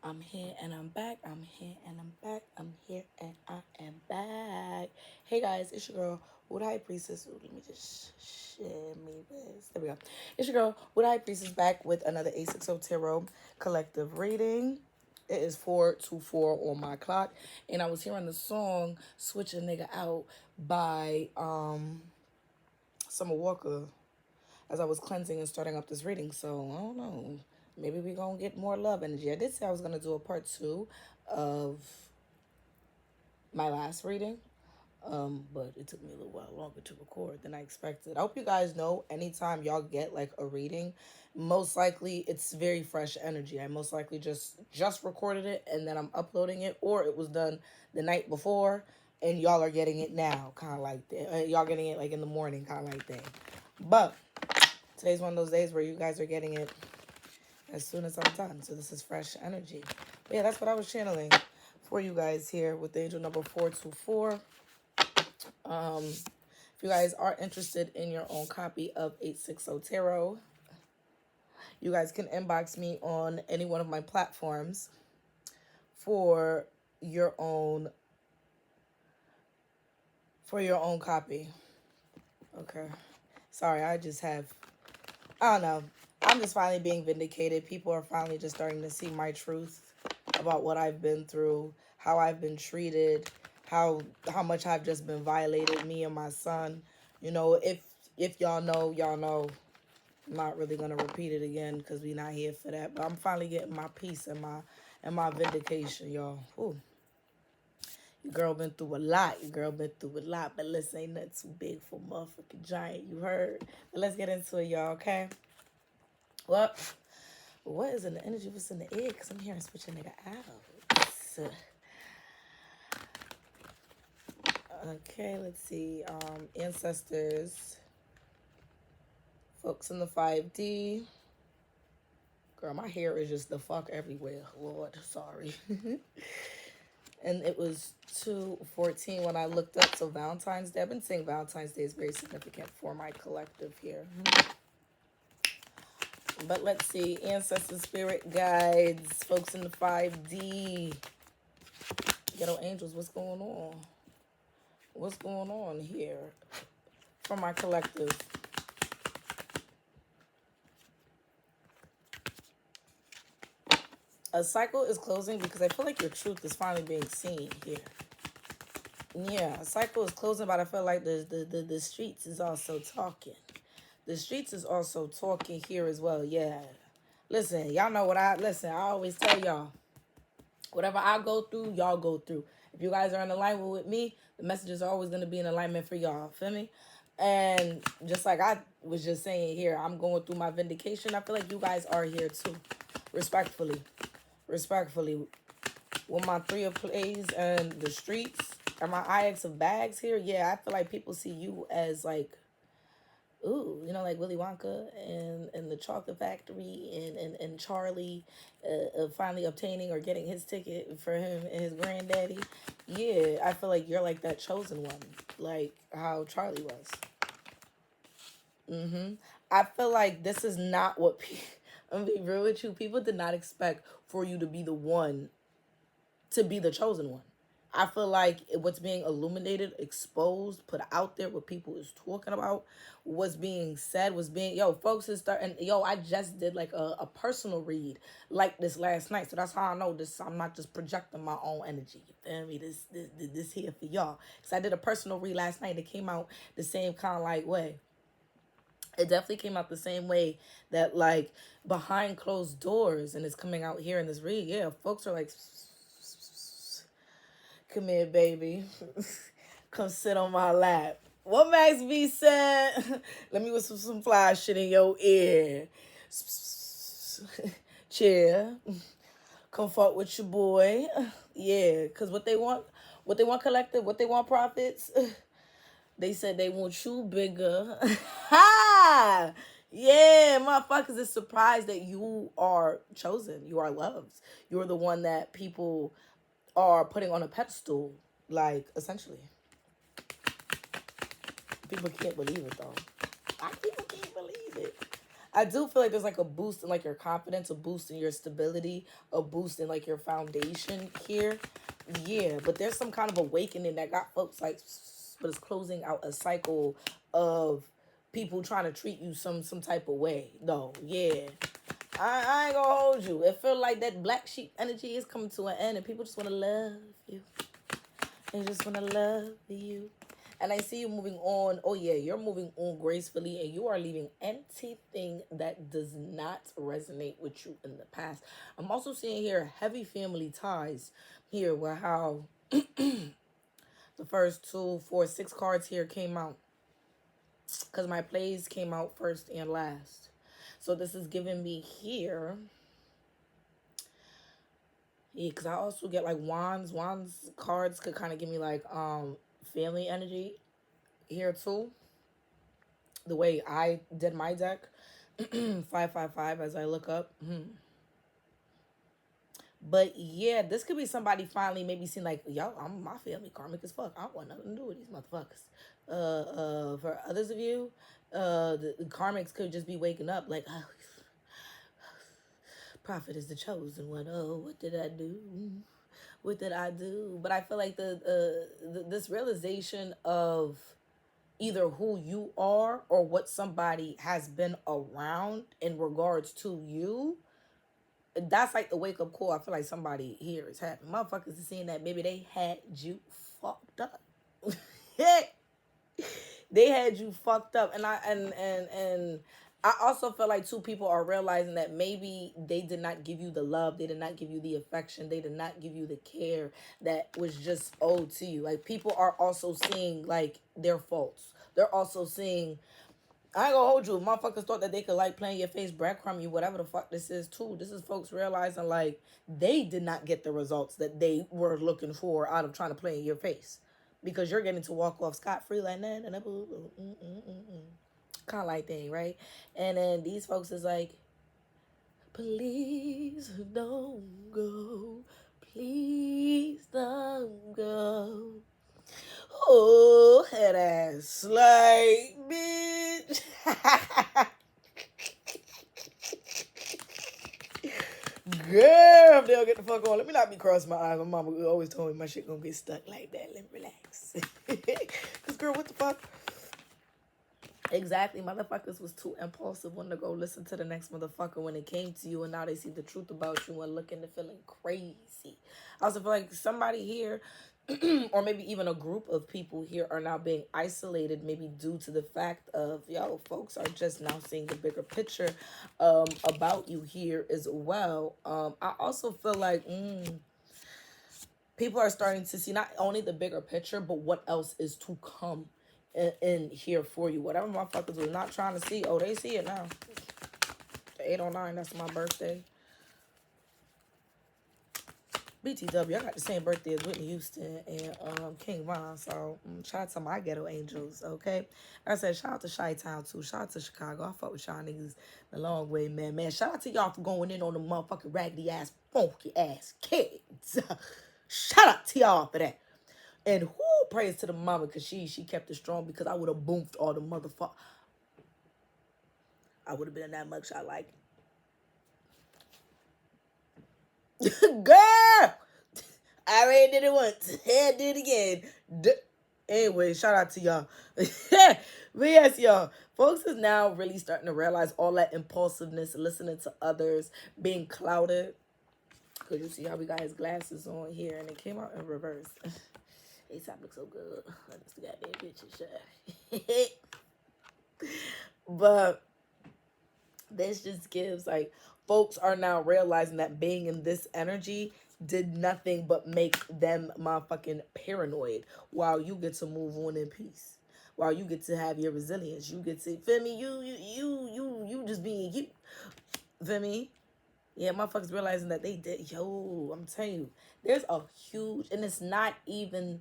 I'm here and I'm back. I'm here and I'm back. I'm here and I am back. Hey guys, it's your girl, Wood High Priestess. Ooh, let me just share me this. There we go. It's your girl, Wood High Priestess, back with another A60 Tarot collective reading. It is 4:24 on my clock, and I was hearing the song "Switch a Nigga Out" by Summer Walker as I was cleansing and starting up this reading. So I don't know. Maybe we gonna get more love energy. I did say I was gonna do a part 2 of my last reading. But it took me a little while longer to record than I expected. I hope you guys know anytime y'all get like a reading, most likely it's very fresh energy. I most likely just recorded it and then I'm uploading it, or it was done the night before and y'all are getting it now, kind of like that. Y'all getting it like in the morning, kind of like that. But today's one of those days where you guys are getting it as soon as I'm done. So this is fresh energy. But yeah, that's what I was channeling for you guys here with the angel number 424. If you guys are interested in your own copy of 860 Tarot, you guys can inbox me on any one of my platforms for your own copy. Okay. Sorry, I don't know. I'm just finally being vindicated. People are finally just starting to see my truth about what I've been through, how I've been treated, how much I've just been violated, me and my son. You know, if y'all know, y'all know. I'm not really gonna repeat it again because we not here for that. But I'm finally getting my peace and my vindication, y'all. Ooh. Your girl been through a lot. But listen, ain't nothing too big for motherfucking giant. You heard? But let's get into it, y'all. Okay. Well, what is in the energy? What's in the air? Because I'm hearing switch a nigga out. Okay, let's see. Ancestors. Folks in the 5D. Girl, my hair is just the fuck everywhere. Lord, sorry. And it was 2:14 when I looked up. So Valentine's Day. I've been saying Valentine's Day is very significant for my collective here. But let's see. Ancestor spirit guides. Folks in the 5D. Ghetto angels, what's going on? What's going on here for my collective? A cycle is closing because I feel like your truth is finally being seen here. Yeah, a cycle is closing, but I feel like the streets is also talking. The streets is also talking here as well. Yeah. Listen, y'all know I always tell y'all, whatever I go through, y'all go through. If you guys are in alignment with me, the messages are always going to be in alignment for y'all. Feel me? And just like I was just saying here, I'm going through my vindication. I feel like you guys are here too. Respectfully. With my 3 of plays and the streets and my IX of bags here, yeah, I feel like people see you as like, ooh, you know, like Willy Wonka and the chocolate factory and Charlie finally obtaining or getting his ticket for him and his granddaddy. Yeah, I feel like you're like that chosen one, like how Charlie was. I feel like this is not what I'm gonna be real with you. People did not expect for you to be the one, to be the chosen one. I feel like what's being illuminated, exposed, put out there, what people is talking about, what's being said, folks is starting, I just did like a personal read like this last night. So that's how I know this, I'm not just projecting my own energy. You feel me? This here for y'all. Because I did a personal read last night. It came out the same kind of like way. It definitely came out the same way that like behind closed doors, and it's coming out here in this read. Yeah, folks are like, come here, baby. Come sit on my lap. What Max B said? Let me whisper some fly shit in your ear. Chill. Come fuck with your boy. Yeah, because what they want collective, what they want profits, they said they want you bigger. Ha! Yeah, motherfuckers is surprised that you are chosen. You are loved. You're the one that people are putting on a pedestal, like, essentially. People can't believe it, though. People can't believe it. I do feel like there's like a boost in like your confidence, a boost in your stability, a boost in like your foundation here. Yeah, but there's some kind of awakening that got folks like, but it's closing out a cycle of people trying to treat you some type of way. No, yeah. I ain't gonna hold you. It feel like that black sheep energy is coming to an end and people just wanna love you. They just wanna love you. And I see you moving on. Oh yeah, you're moving on gracefully and you are leaving anything that does not resonate with you in the past. I'm also seeing here heavy family ties here where how the first 2, 4, 6 cards here came out. Because my plays came out first and last. So this is giving me here. Yeah, because I also get like wands. Wands cards could kind of give me like family energy here too. The way I did my deck. 555 as I look up. But yeah, this could be somebody finally maybe seeing like, yo, I'm my family karmic as fuck. I don't want nothing to do with these motherfuckers. For others of you, the karmics could just be waking up like, oh, prophet is the chosen one. Oh, what did I do? What did I do? But I feel like this realization of either who you are or what somebody has been around in regards to you, that's like the wake up call. I feel like somebody here is having motherfuckers is seeing that maybe they had you fucked up. They had you fucked up, and I also feel like two people are realizing that maybe they did not give you the love, they did not give you the affection, they did not give you the care that was just owed to you. Like people are also seeing like their faults. They're also seeing, I ain't gonna hold you. If motherfuckers thought that they could like play in your face, breadcrumb you, whatever the fuck this is too. This is folks realizing like they did not get the results that they were looking for out of trying to play in your face. Because you're getting to walk off scot-free like that and kind of like thing, right? And then these folks is like, please don't go. Please don't go. Oh, head ass. Like, bitch. Girl, if they don't get the fuck on. Let me not be crossing my eyes. My mama always told me my shit gonna get stuck like that. Let me relax. Cause girl, what the fuck? Exactly, motherfuckers was too impulsive when to go listen to the next motherfucker when it came to you, and now they see the truth about you and looking and feeling crazy. I also feel like somebody here, or maybe even a group of people here, are now being isolated, maybe due to the fact of, yo, folks are just now seeing the bigger picture about you here as well. I also feel like people are starting to see not only the bigger picture, but what else is to come in here for you. Whatever motherfuckers was not trying to see, oh, they see it now. The 809, that's my birthday. BTW, I got the same birthday as Whitney Houston and King Von. So shout out to my ghetto angels, okay? Like I said, shout out to Chi-Town too. Shout out to Chicago. I fuck with y'all niggas the long way, man. Man, shout out to y'all for going in on the motherfucking raggedy ass, funky ass kids. Shout out to y'all for that. And who praise to the mama, because she kept it strong, because I would have boomed all the motherfucker. I would have been in that mugshot like, girl, I already did it once. I did it again. Anyway, shout out to y'all. But yes, y'all, folks is now really starting to realize all that impulsiveness, listening to others, being clouded. Because you see how we got his glasses on here, and it came out in reverse. ASAP looks so good. This goddamn bitch is shy. But this just gives, like, folks are now realizing that being in this energy did nothing but make them motherfucking paranoid, while you get to move on in peace, while you get to have your resilience. You get to, feel me, you just being you, feel me. Yeah, motherfuckers realizing that they did. Yo, I'm telling you, there's a huge, and it's not even,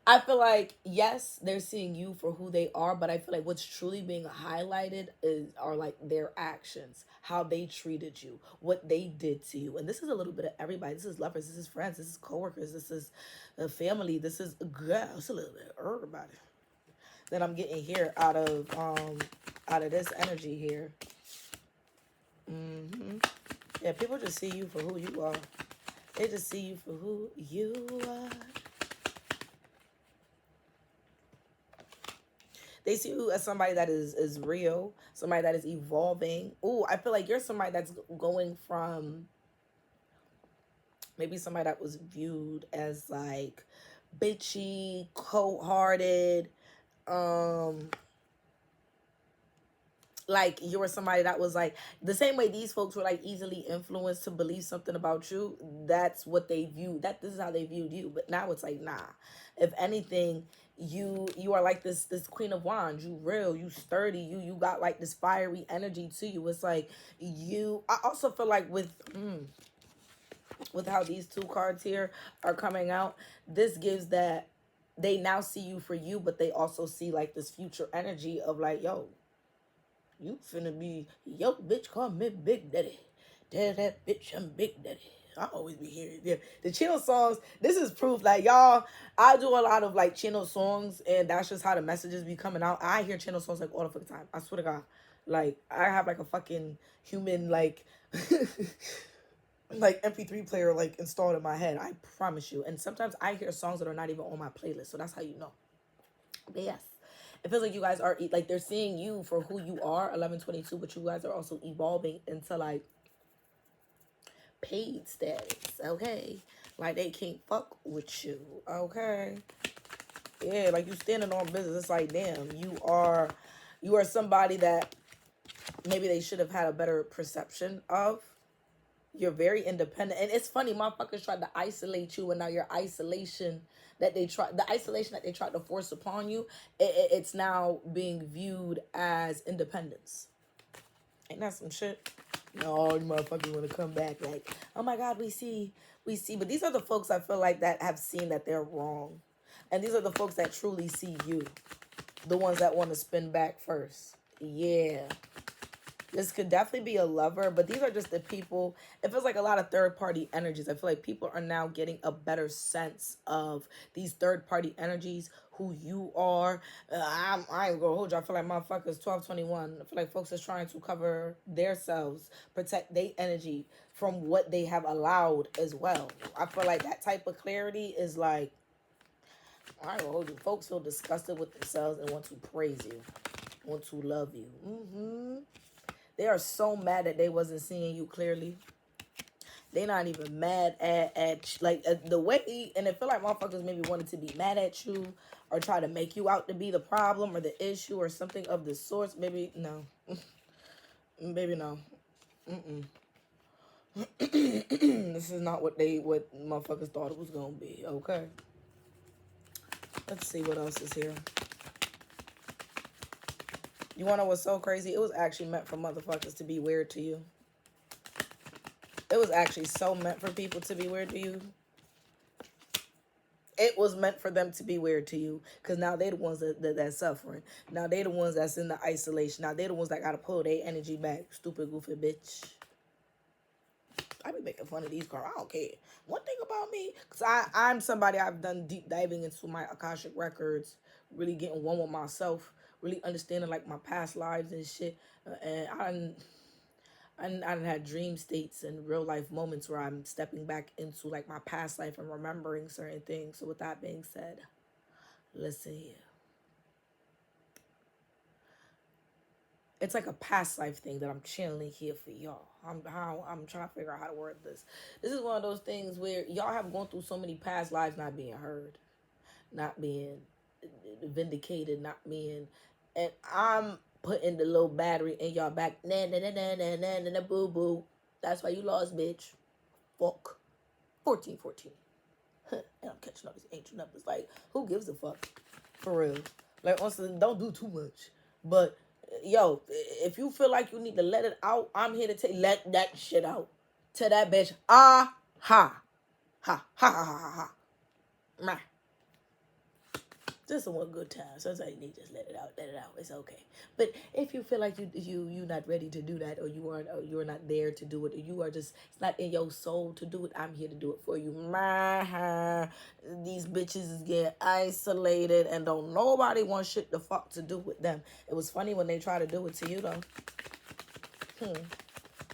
I feel like, yes, they're seeing you for who they are, but I feel like what's truly being highlighted are like their actions, how they treated you, what they did to you. And this is a little bit of everybody. This is lovers, this is friends, this is coworkers, this is a family, this is, girl, it's a little bit of everybody that I'm getting here out of this energy here. Yeah, people just see you for who you are. They just see you for who you are. They see you as somebody that is real, somebody that is evolving. Ooh, I feel like you're somebody that's going from maybe somebody that was viewed as like bitchy, cold-hearted, like you were somebody that was like the same way these folks were like easily influenced to believe something about you. That's what they viewed. This is how they viewed you. But now it's like, nah. If anything, you are like this Queen of Wands. You real, you sturdy, you got like this fiery energy to you. It's like I also feel like with how these two cards here are coming out, this gives that they now see you for you, but they also see like this future energy of like, yo, you finna be, yo, bitch, call me Big Daddy. Tell that bitch I'm Big Daddy. I always be hearing the channel songs. This is proof, like, y'all, I do a lot of like channel songs, and that's just how the messages be coming out. I hear channel songs like all the fucking time. I swear to God. Like, I have like a fucking human, like, like MP3 player like installed in my head. I promise you. And sometimes I hear songs that are not even on my playlist, so that's how you know. But yes, it feels like you guys are like they're seeing you for who you are, 1122, but you guys are also evolving into like paid status, okay? Like they can't fuck with you, okay? Yeah, like you standing on business. It's like, damn, you are somebody that maybe they should have had a better perception of. You're very independent. And it's funny, motherfuckers tried to isolate you, and now your isolation the isolation that they tried to force upon you, it's now being viewed as independence. Ain't that some shit? No, you motherfuckers want to come back like, oh my God, we see. But these are the folks I feel like that have seen that they're wrong. And these are the folks that truly see you. The ones that want to spin back first. Yeah. This could definitely be a lover, but these are just the people. It feels like a lot of third-party energies. I feel like people are now getting a better sense of these third-party energies, who you are. I ain't gonna hold you. I feel like motherfuckers 1221. I feel like folks is trying to cover their selves, protect their energy from what they have allowed as well. I feel like that type of clarity is like, I ain't gonna hold you. Folks feel disgusted with themselves and want to praise you, want to love you. They are so mad that they wasn't seeing you clearly. They not even mad at the way, and it feel like motherfuckers maybe wanted to be mad at you or try to make you out to be the problem or the issue or something of the sorts. Maybe no, baby no. This is not what motherfuckers thought it was gonna be. Okay, let's see what else is here. You wanna know what's so crazy? It was actually meant for motherfuckers to be weird to you. It was actually so meant for people to be weird to you. It was meant for them to be weird to you. Because now they're the ones that's suffering. Now they're the ones that's in the isolation. Now they're the ones that got to pull their energy back. Stupid, goofy bitch. I be making fun of these girls. I don't care. One thing about me, because I'm somebody, I've done deep diving into my Akashic records. Really getting one with myself. Really understanding like my past lives and shit. And I done had dream states and real life moments where I'm stepping back into like my past life and remembering certain things. So with that being said, listen here. It's like a past life thing that I'm channeling here for y'all. I'm trying to figure out how to word this. This is one of those things where y'all have gone through so many past lives not being heard, not being vindicated, not being, and I'm putting the little battery in y'all back. Nah, nah, nah, nah, nah, nah, nah, nah, boo, boo. That's why you lost, bitch. Fuck. 1414. And I'm catching all these ancient numbers. Like, who gives a fuck? For real. Like, honestly, don't do too much. But, yo, if you feel like you need to let it out, I'm here to let that shit out. To that bitch. Ha. Ha, ha, ha, ha, ha. Nah. Just one good time. Sometimes you need to just let it out. It's okay. But if you feel like you're not ready to do that, or you're not there to do it, or you are just, it's not in your soul to do it, I'm here to do it for you. These bitches is getting isolated and don't nobody want shit the fuck to do with them. It was funny when they try to do it to you though.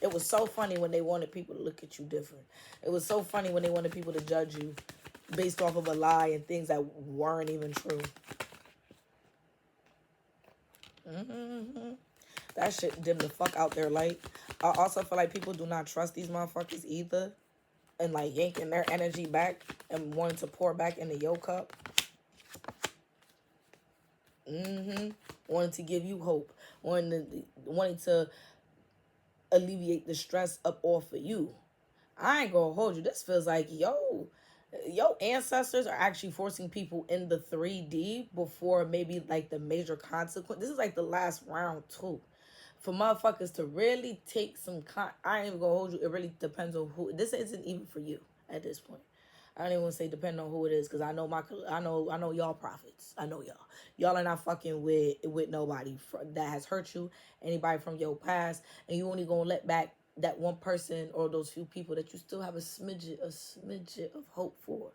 It was so funny when they wanted people to look at you different. It was so funny when they wanted people to judge you based off of a lie and things that weren't even true. That shit dimmed the fuck out their light. I also feel like people do not trust these motherfuckers either. And like yanking their energy back and wanting to pour back into your cup. Wanting to give you hope. Wanting to alleviate the stress up off of you. I ain't gonna hold you. This feels like, your ancestors are actually forcing people in the 3D before maybe like the major consequence. This is like the last round too. For motherfuckers to really take some I ain't even gonna hold you. It really depends on who. This isn't even for you at this point. I don't even want to say depending on who it is, because I know y'all prophets. I know y'all. Y'all are not fucking with nobody that has hurt you, anybody from your past, and you only gonna let back that one person or those few people that you still have a smidget of hope for.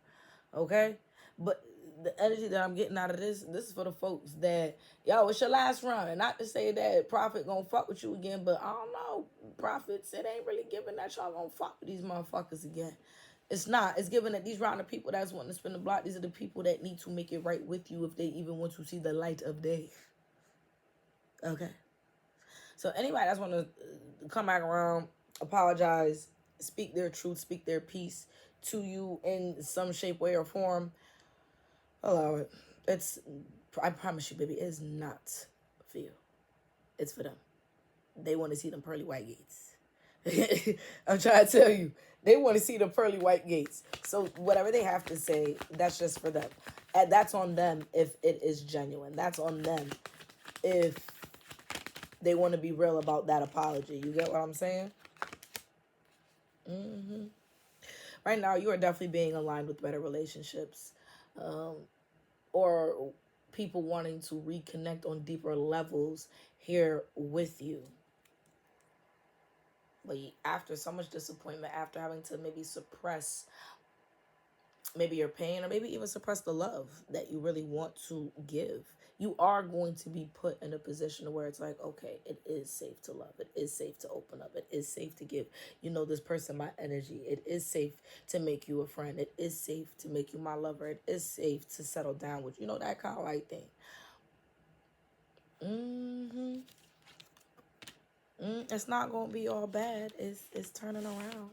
Okay? But the energy that I'm getting out of this is for the folks that, yo, it's your last run. And not to say that Prophet gonna fuck with you again, but I don't know. Prophet said ain't really giving that y'all gonna fuck with these motherfuckers again. It's not. It's given that these round of people that's wanting to spin the block, these are the people that need to make it right with you if they even want to see the light of day. Okay. So anybody that's want to come back around, apologize, speak their truth, speak their piece to you in some shape, way, or form, allow it. I promise you, baby, it is not for you. It's for them. They want to see them pearly white gates. I'm trying to tell you, they want to see the pearly white gates. So whatever they have to say, that's just for them. And that's on them if it is genuine. That's on them if they want to be real about that apology. You get what I'm saying? Right now, you are definitely being aligned with better relationships. Or people wanting to reconnect on deeper levels here with you. But after so much disappointment, after having to maybe suppress maybe your pain, or maybe even suppress the love that you really want to give, you are going to be put in a position where it's like, okay, it is safe to love. It is safe to open up. It is safe to give, this person my energy. It is safe to make you a friend. It is safe to make you my lover. It is safe to settle down with, that kind of like thing. It's not going to be all bad. It's turning around.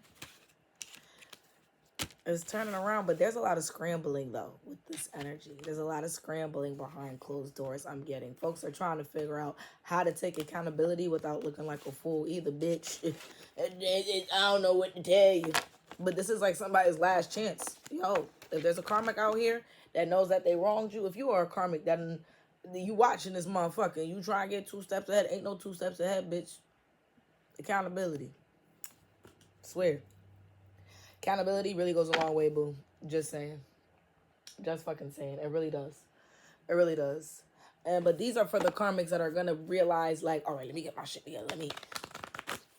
It's turning around, but there's a lot of scrambling, though, with this energy. There's a lot of scrambling behind closed doors I'm getting. Folks are trying to figure out how to take accountability without looking like a fool either, bitch. I don't know what to tell you. But this is like somebody's last chance. Yo, if there's a karmic out here that knows that they wronged you, if you are a karmic, then you watching this motherfucker, you try to get 2 steps ahead, ain't no 2 steps ahead, bitch. Accountability. Swear. Accountability really goes a long way, boo. Just saying. Just fucking saying. It really does. It really does. But these are for the karmics that are going to realize, like, all right, let me get my shit together.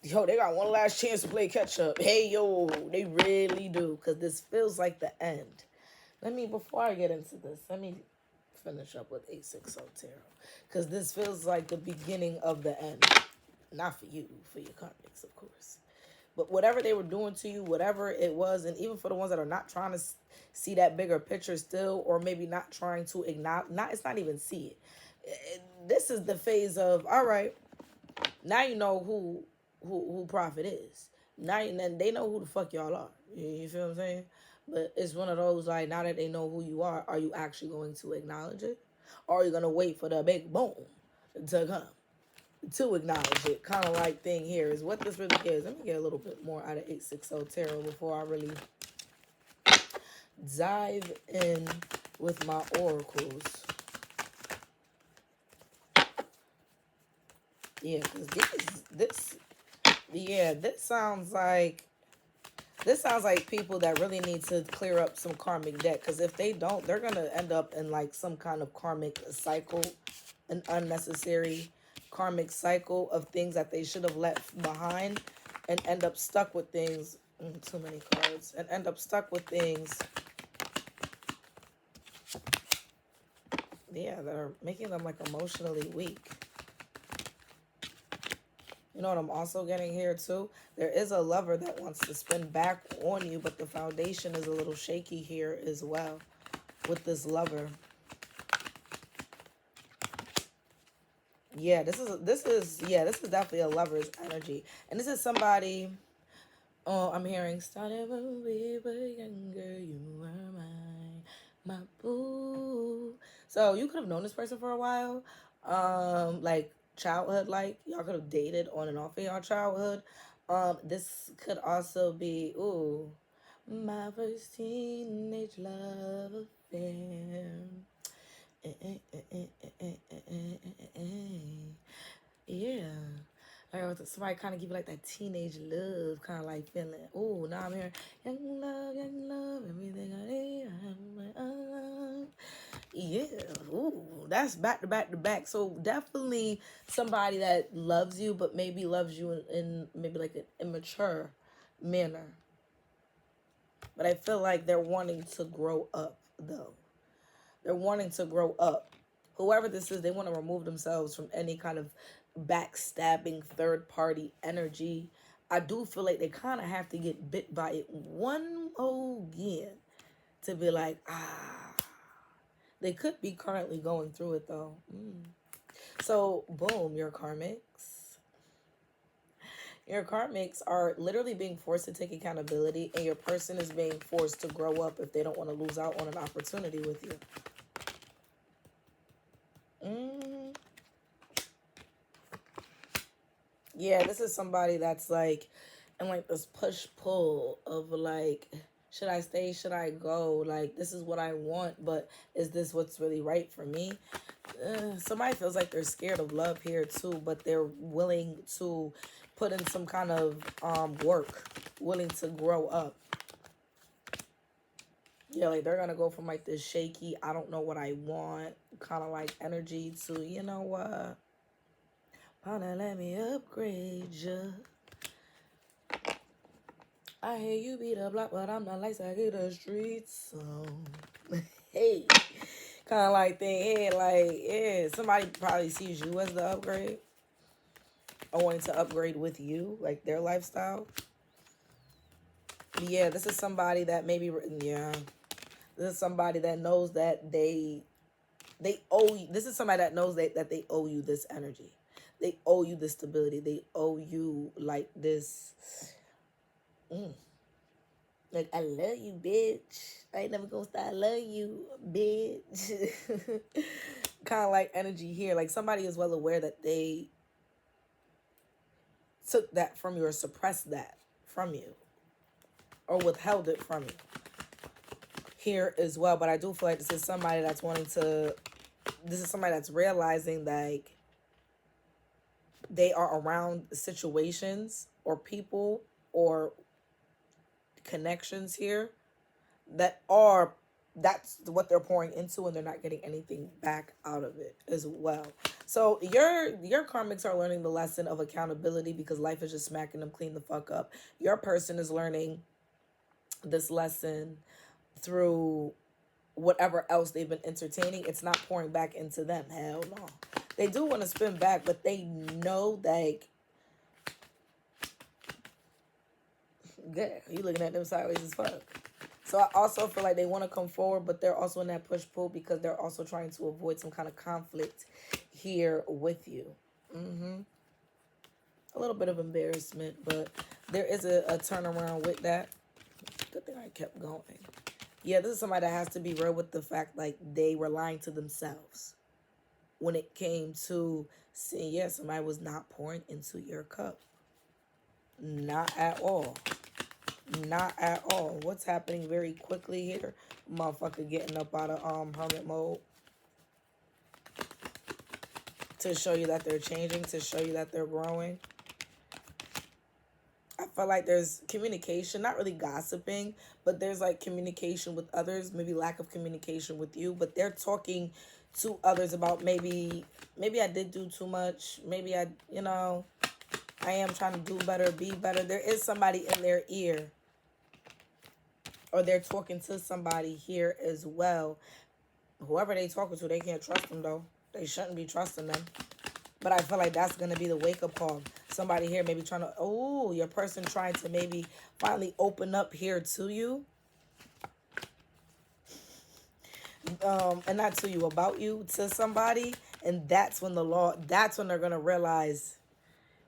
Yo, they got one last chance to play catch up. Hey, yo, they really do. Because this feels like the end. Before I get into this, let me finish up with 860 Tarot. Because this feels like the beginning of the end. Not for you, for your karmics, of course. But whatever they were doing to you, whatever it was, and even for the ones that are not trying to see that bigger picture still, or maybe not trying to acknowledge, it's not even see it. This is the phase of, all right, now you know who Prophet is. Now they know who the fuck y'all are. You feel what I'm saying? But it's one of those, like, now that they know who you are you actually going to acknowledge it? Or are you going to wait for the big boom to come? To acknowledge it, kind of like thing here is what this really is. Let me get a little bit more out of 860 Tarot before I really dive in with my oracles. Yeah, because this sounds like people that really need to clear up some karmic debt. Because if they don't, they're gonna end up in like some kind of karmic cycle, an unnecessary karmic cycle of things that they should have left behind, and end up stuck with things. Too many cards. And end up stuck with things. Yeah, that are making them like emotionally weak. You know what I'm also getting here too? There is a lover that wants to spin back on you, but the foundation is a little shaky here as well with this lover. Yeah, this is definitely a lover's energy. And this is somebody, oh, I'm hearing started when we were younger, you were my boo. So you could have known this person for a while. Like childhood, like y'all could have dated on and off in your childhood. This could also be, ooh, my first teenage love affair. Yeah. Like somebody kind of give you like that teenage love kind of like feeling. Oh, now I'm hearing young love, everything I need. Yeah. Ooh, that's back to back to back. So definitely somebody that loves you, but maybe loves you in maybe like an immature manner. But I feel like they're wanting to grow up though. They're wanting to grow up. Whoever this is, they want to remove themselves from any kind of backstabbing third party energy. I do feel like they kind of have to get bit by it one again to be like, They could be currently going through it though. So, boom, your karmics. Your karmics are literally being forced to take accountability, and your person is being forced to grow up if they don't want to lose out on an opportunity with you. Yeah, this is somebody that's like in like this push-pull of like, should I stay? Should I go? Like, this is what I want, but is this what's really right for me? Somebody feels like they're scared of love here too, but they're willing to put in some kind of work, willing to grow up. Yeah, like they're gonna go from like this shaky, I don't know what I want kind of like energy to, you know what? Wanna let me upgrade you. I hear you beat the block, but I'm not like I get the streets. So, hey, kind of like thing. Yeah, like, yeah, somebody probably sees you as the upgrade or wanting to upgrade with you, like their lifestyle. Yeah, this is somebody that maybe, yeah, this is somebody that knows that they owe you. This is somebody that knows that they owe you this energy. They owe you this stability. They owe you like this. Like, I love you, bitch. I ain't never gonna stop. I love you, bitch. Kind of like energy here. Like somebody is well aware that they took that from you or suppressed that from you or withheld it from you here as well. But I do feel like this is somebody that's realizing like they are around situations or people or connections here that's what they're pouring into, and they're not getting anything back out of it as well. So your karmics are learning the lesson of accountability because life is just smacking them clean the fuck up. Your person is learning this lesson through whatever else they've been entertaining. It's not pouring back into them. Hell no. They do want to spin back, but they know like, good, you looking at them sideways as fuck. So I also feel like they want to come forward, but they're also in that push-pull because they're also trying to avoid some kind of conflict here with you. A little bit of embarrassment, but there is a turnaround with that. Good thing I kept going. Yeah, this is somebody that has to be real with the fact like they were lying to themselves when it came to seeing, yeah, somebody was not pouring into your cup. Not at all. Not at all. What's happening very quickly here? Motherfucker getting up out of hermit mode. To show you that they're changing, to show you that they're growing. I feel like there's communication, not really gossiping, but there's like communication with others, maybe lack of communication with you, but they're talking to others about maybe I did do too much. Maybe I am trying to do better, be better. There is somebody in their ear, or they're talking to somebody here as well. Whoever they talking to, they can't trust them though. They shouldn't be trusting them. But I feel like that's going to be the wake-up call. Somebody here maybe trying to, oh, your person trying to maybe finally open up here to you. And not to you, about you, to somebody. And that's when that's when they're going to realize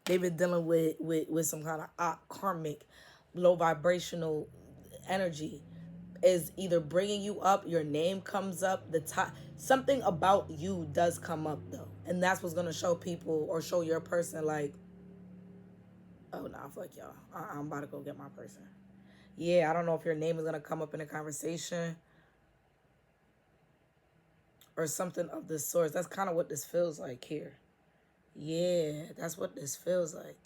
they've been dealing with some kind of karmic, low vibrational energy. Is either bringing you up, your name comes up, the top, something about you does come up though. And that's what's going to show people or show your person like, oh, nah, fuck y'all. I'm about to go get my person. Yeah, I don't know if your name is going to come up in a conversation or something of this sort. That's kind of what this feels like here. Yeah, that's what this feels like.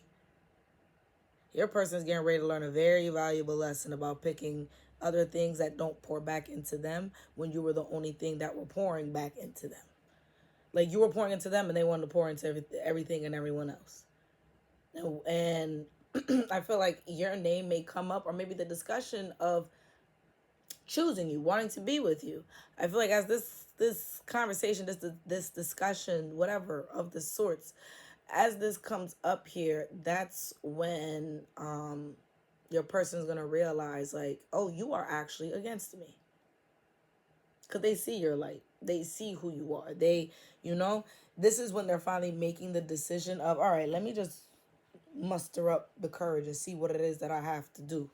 Your person's getting ready to learn a very valuable lesson about picking other things that don't pour back into them when you were the only thing that were pouring back into them. Like, you were pouring into them and they wanted to pour into everything and everyone else. And I feel like your name may come up, or maybe the discussion of choosing you, wanting to be with you. I feel like as this conversation, this discussion, whatever of the sorts, as this comes up here, that's when your person's gonna realize like, oh, you are actually against me. Because they see your light. They see who you are. This is when they're finally making the decision of, all right, let me just muster up the courage and see what it is that I have to do.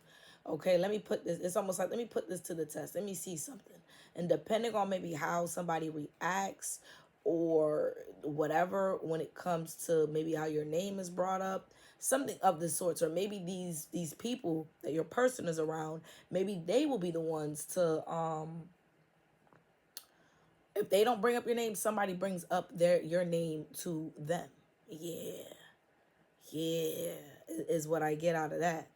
Okay, let me put this, it's almost like, let me put this to the test. Let me see something. And depending on maybe how somebody reacts or whatever, when it comes to maybe how your name is brought up, something of the sorts, or maybe these people that your person is around, maybe they will be the ones to, if they don't bring up your name, somebody brings up your name to them. Yeah, is what I get out of that.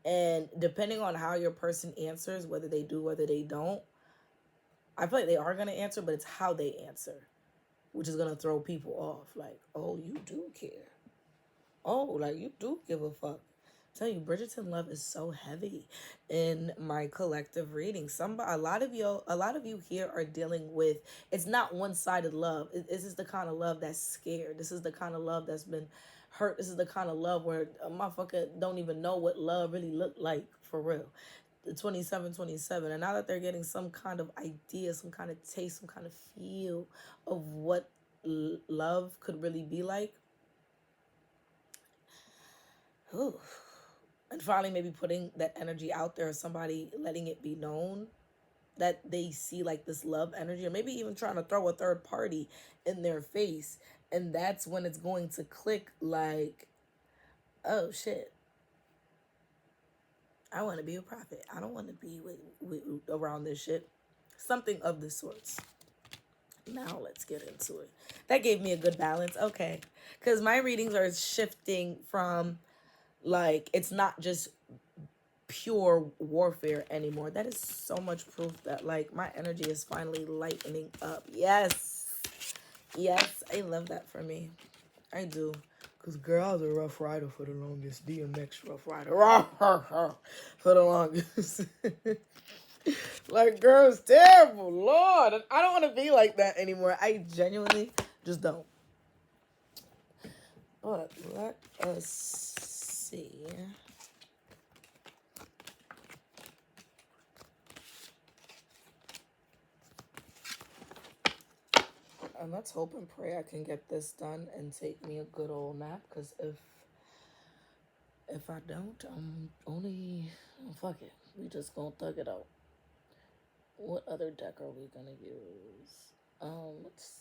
And depending on how your person answers, whether they do, whether they don't, I feel like they are going to answer, but it's how they answer, which is going to throw people off. Like, oh, you do care. Oh, like, you do give a fuck. I tell you, Bridgerton love is so heavy in my collective reading. A lot of you here are dealing with, it's not one-sided love. This is the kind of love that's scared. This is the kind of love that's been hurt. This is the kind of love where a motherfucker don't even know what love really looked like for real. The 27. And now that they're getting some kind of idea, some kind of taste, some kind of feel of what love could really be like. Ooh. And finally maybe putting that energy out there, or somebody letting it be known that they see like this love energy, or maybe even trying to throw a third party in their face. And that's when it's going to click like, oh shit, I want to be a prophet. I don't want to be with around this shit. Something of the sorts. Now let's get into it. That gave me a good balance. Okay. Because my readings are shifting from like, it's not just pure warfare anymore. That is so much proof that like my energy is finally lightening up. Yes, I love that for me. I do. Because girl, I was a rough rider for the longest. DMX rough rider. For the longest. Like, girl, it's terrible. Lord, I don't want to be like that anymore. I genuinely just don't. But let us see. And let's hope and pray I can get this done and take me a good old nap. Because if I don't, I'm only... fuck it. We just gonna thug it out. What other deck are we gonna use? Let's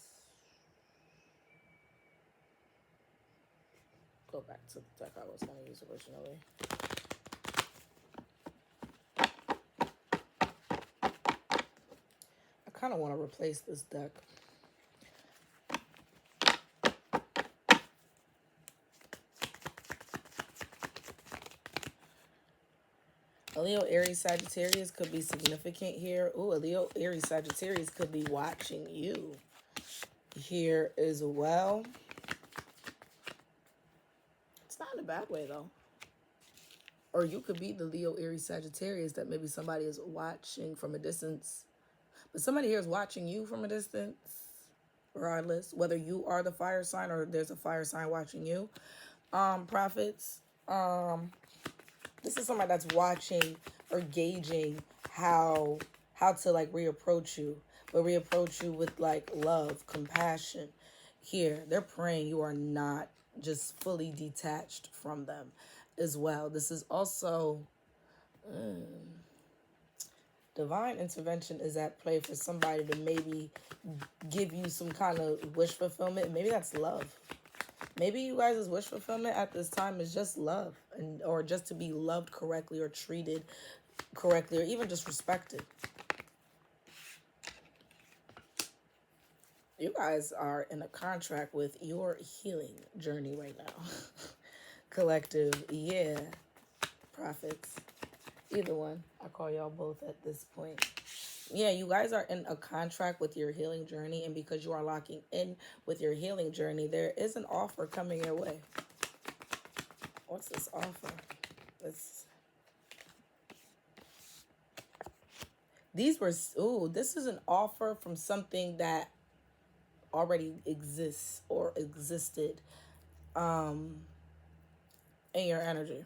go back to the deck I was gonna use originally. I kind of want to replace this deck. A Leo, Aries, Sagittarius could be significant here. Ooh, a Leo, Aries, Sagittarius could be watching you here as well. It's not in a bad way, though. Or you could be the Leo, Aries, Sagittarius that maybe somebody is watching from a distance. But somebody here is watching you from a distance, regardless. Whether you are the fire sign or there's a fire sign watching you. prophets. This is somebody that's watching or gauging how to like reapproach you, but reapproach you with like love, compassion. Here, they're praying you are not just fully detached from them as well. This is also divine intervention is at play for somebody to maybe give you some kind of wish fulfillment. Maybe that's love. Maybe you guys' wish fulfillment at this time is just love, and or just to be loved correctly or treated correctly or even just respected. You guys are in a contract with your healing journey right now. Collective, yeah. Prophets. Either one. I call y'all both at this point. Yeah, you guys are in a contract with your healing journey, and because you are locking in with your healing journey, there is an offer coming your way. What's this offer? This is an offer from something that already exists or existed in your energy.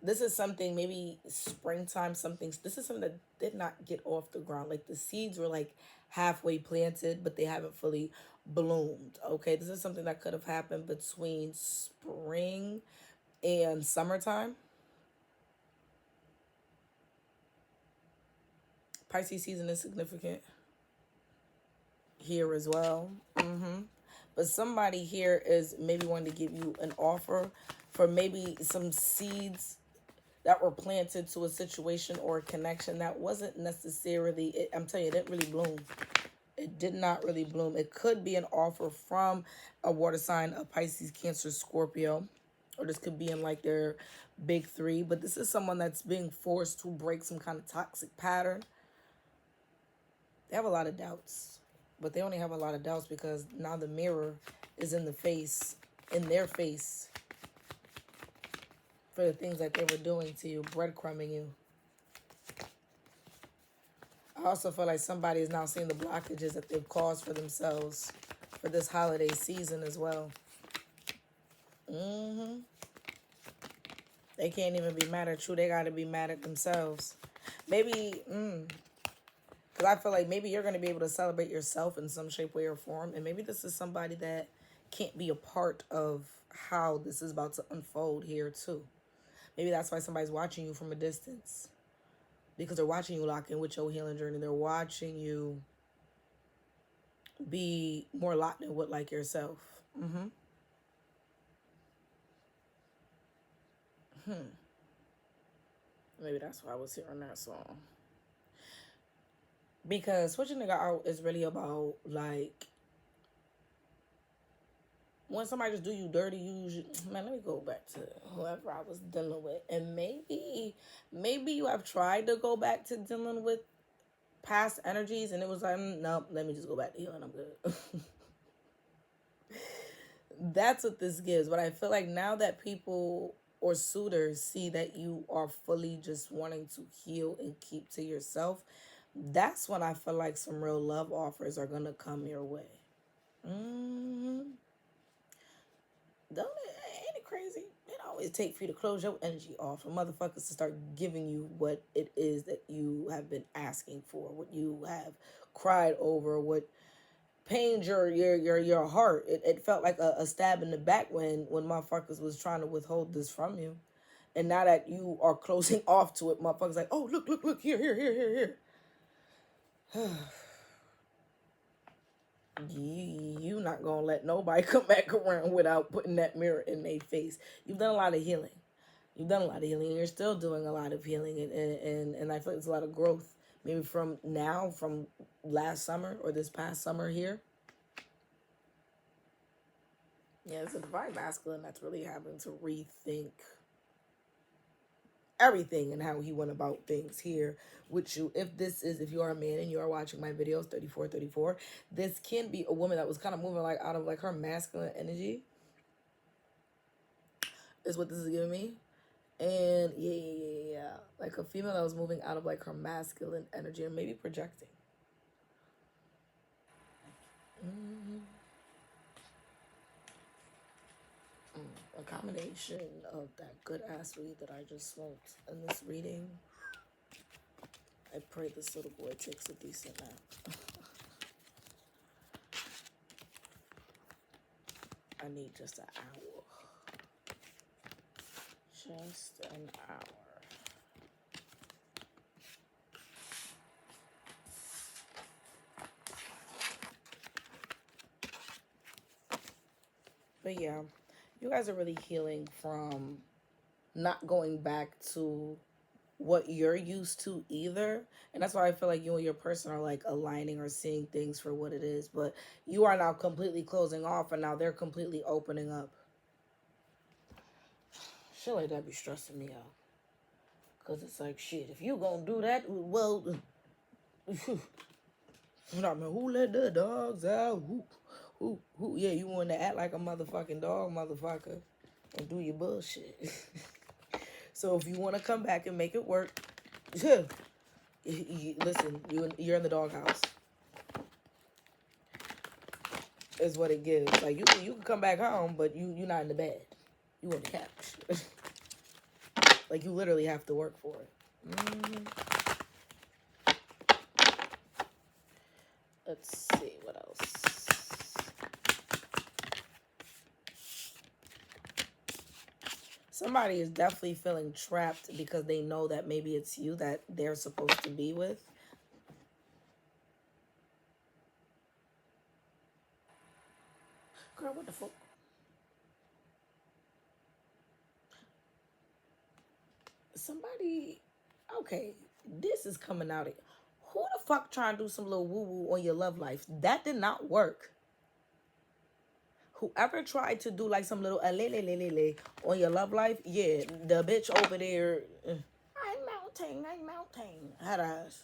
This is something maybe springtime, this is something that did not get off the ground. Like the seeds were like halfway planted, but they haven't fully bloomed. Okay, this is something that could have happened between spring and summertime. Pisces season is significant here as well. But somebody here is maybe wanting to give you an offer for maybe some seeds that were planted to a situation or a connection that wasn't necessarily, I'm telling you, it didn't really bloom. It did not really bloom. It could be an offer from a water sign, a Pisces, Cancer, Scorpio, or this could be in like their big three. But this is someone that's being forced to break some kind of toxic pattern. They have a lot of doubts, but they only have a lot of doubts because now the mirror is in their face, for the things that they were doing to you, breadcrumbing you. I also feel like somebody is now seeing the blockages that they've caused for themselves for this holiday season as well. They can't even be mad at you. They got to be mad at themselves. Maybe, because I feel like maybe you're going to be able to celebrate yourself in some shape, way, or form. And maybe this is somebody that can't be a part of how this is about to unfold here too. Maybe that's why somebody's watching you from a distance. Because they're watching you lock in with your healing journey. They're watching you be more locked in with like yourself. Maybe that's why I was hearing that song. Because switching nigga out is really about like when somebody just do you dirty, man, let me go back to whoever I was dealing with. And maybe you have tried to go back to dealing with past energies and it was like, nope, let me just go back to healing, I'm good. That's what this gives. But I feel like now that people or suitors see that you are fully just wanting to heal and keep to yourself, that's when I feel like some real love offers are going to come your way. Don't it? Ain't it crazy? It always take for you to close your energy off for motherfuckers to start giving you what it is that you have been asking for, what you have cried over, what pained your heart. It felt like a stab in the back when motherfuckers was trying to withhold this from you. And now that you are closing off to it, motherfuckers like, oh, look, here. You not gonna let nobody come back around without putting that mirror in their face. You've done a lot of healing. And you're still doing a lot of healing, and I feel like there's a lot of growth. Maybe from last summer or this past summer here. Yeah, it's a divine masculine that's really having to rethink everything and how he went about things here with you. If you are a man and you are watching my videos, 3434, this can be a woman that was kind of moving like out of like her masculine energy is what this is giving me. And yeah, like a female that was moving out of like her masculine energy and maybe projecting. A combination of that good ass weed that I just smoked in this reading. I pray this little boy takes a decent nap. I need just an hour. Just an hour. But yeah, you guys are really healing from not going back to what you're used to either. And that's why I feel like you and your person are like aligning or seeing things for what it is. But you are now completely closing off and now they're completely opening up. Shit like that be stressing me out. Because it's like, shit, if you gonna do that, well, I mean, who let the dogs out? Who? Yeah, you want to act like a motherfucking dog, motherfucker, and do your bullshit. So if you want to come back and make it work, listen, you're in the doghouse. Is what it gives. Like you can come back home, but you're not in the bed. You on the couch. Like you literally have to work for it. Let's see what else. Somebody is definitely feeling trapped because they know that maybe it's you that they're supposed to be with. Girl, what the fuck? Somebody, okay, this is coming out. Who the fuck trying to do some little woo-woo on your love life? That did not work. Whoever tried to do like some little on your love life, yeah, the bitch over there, I'm melting. Hot eyes.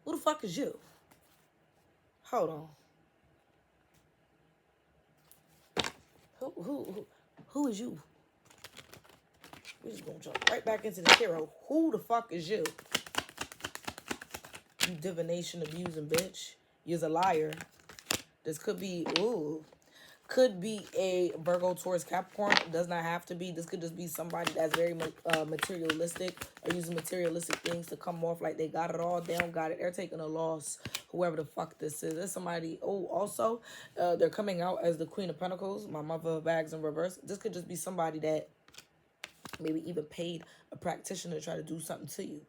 Who the fuck is you? Hold on. Who is you? We're just gonna jump right back into the hero. Who the fuck is you? You divination abusing bitch. You're a liar. This could be, could be a Virgo, Taurus, Capricorn. It does not have to be. This could just be somebody that's very materialistic or using materialistic things to come off like they got it all. They don't got it. They're taking a loss. Whoever the fuck this is. There's somebody. Oh, also, they're coming out as the Queen of Pentacles. My mother of bags in reverse. This could just be somebody that maybe even paid a practitioner to try to do something to you.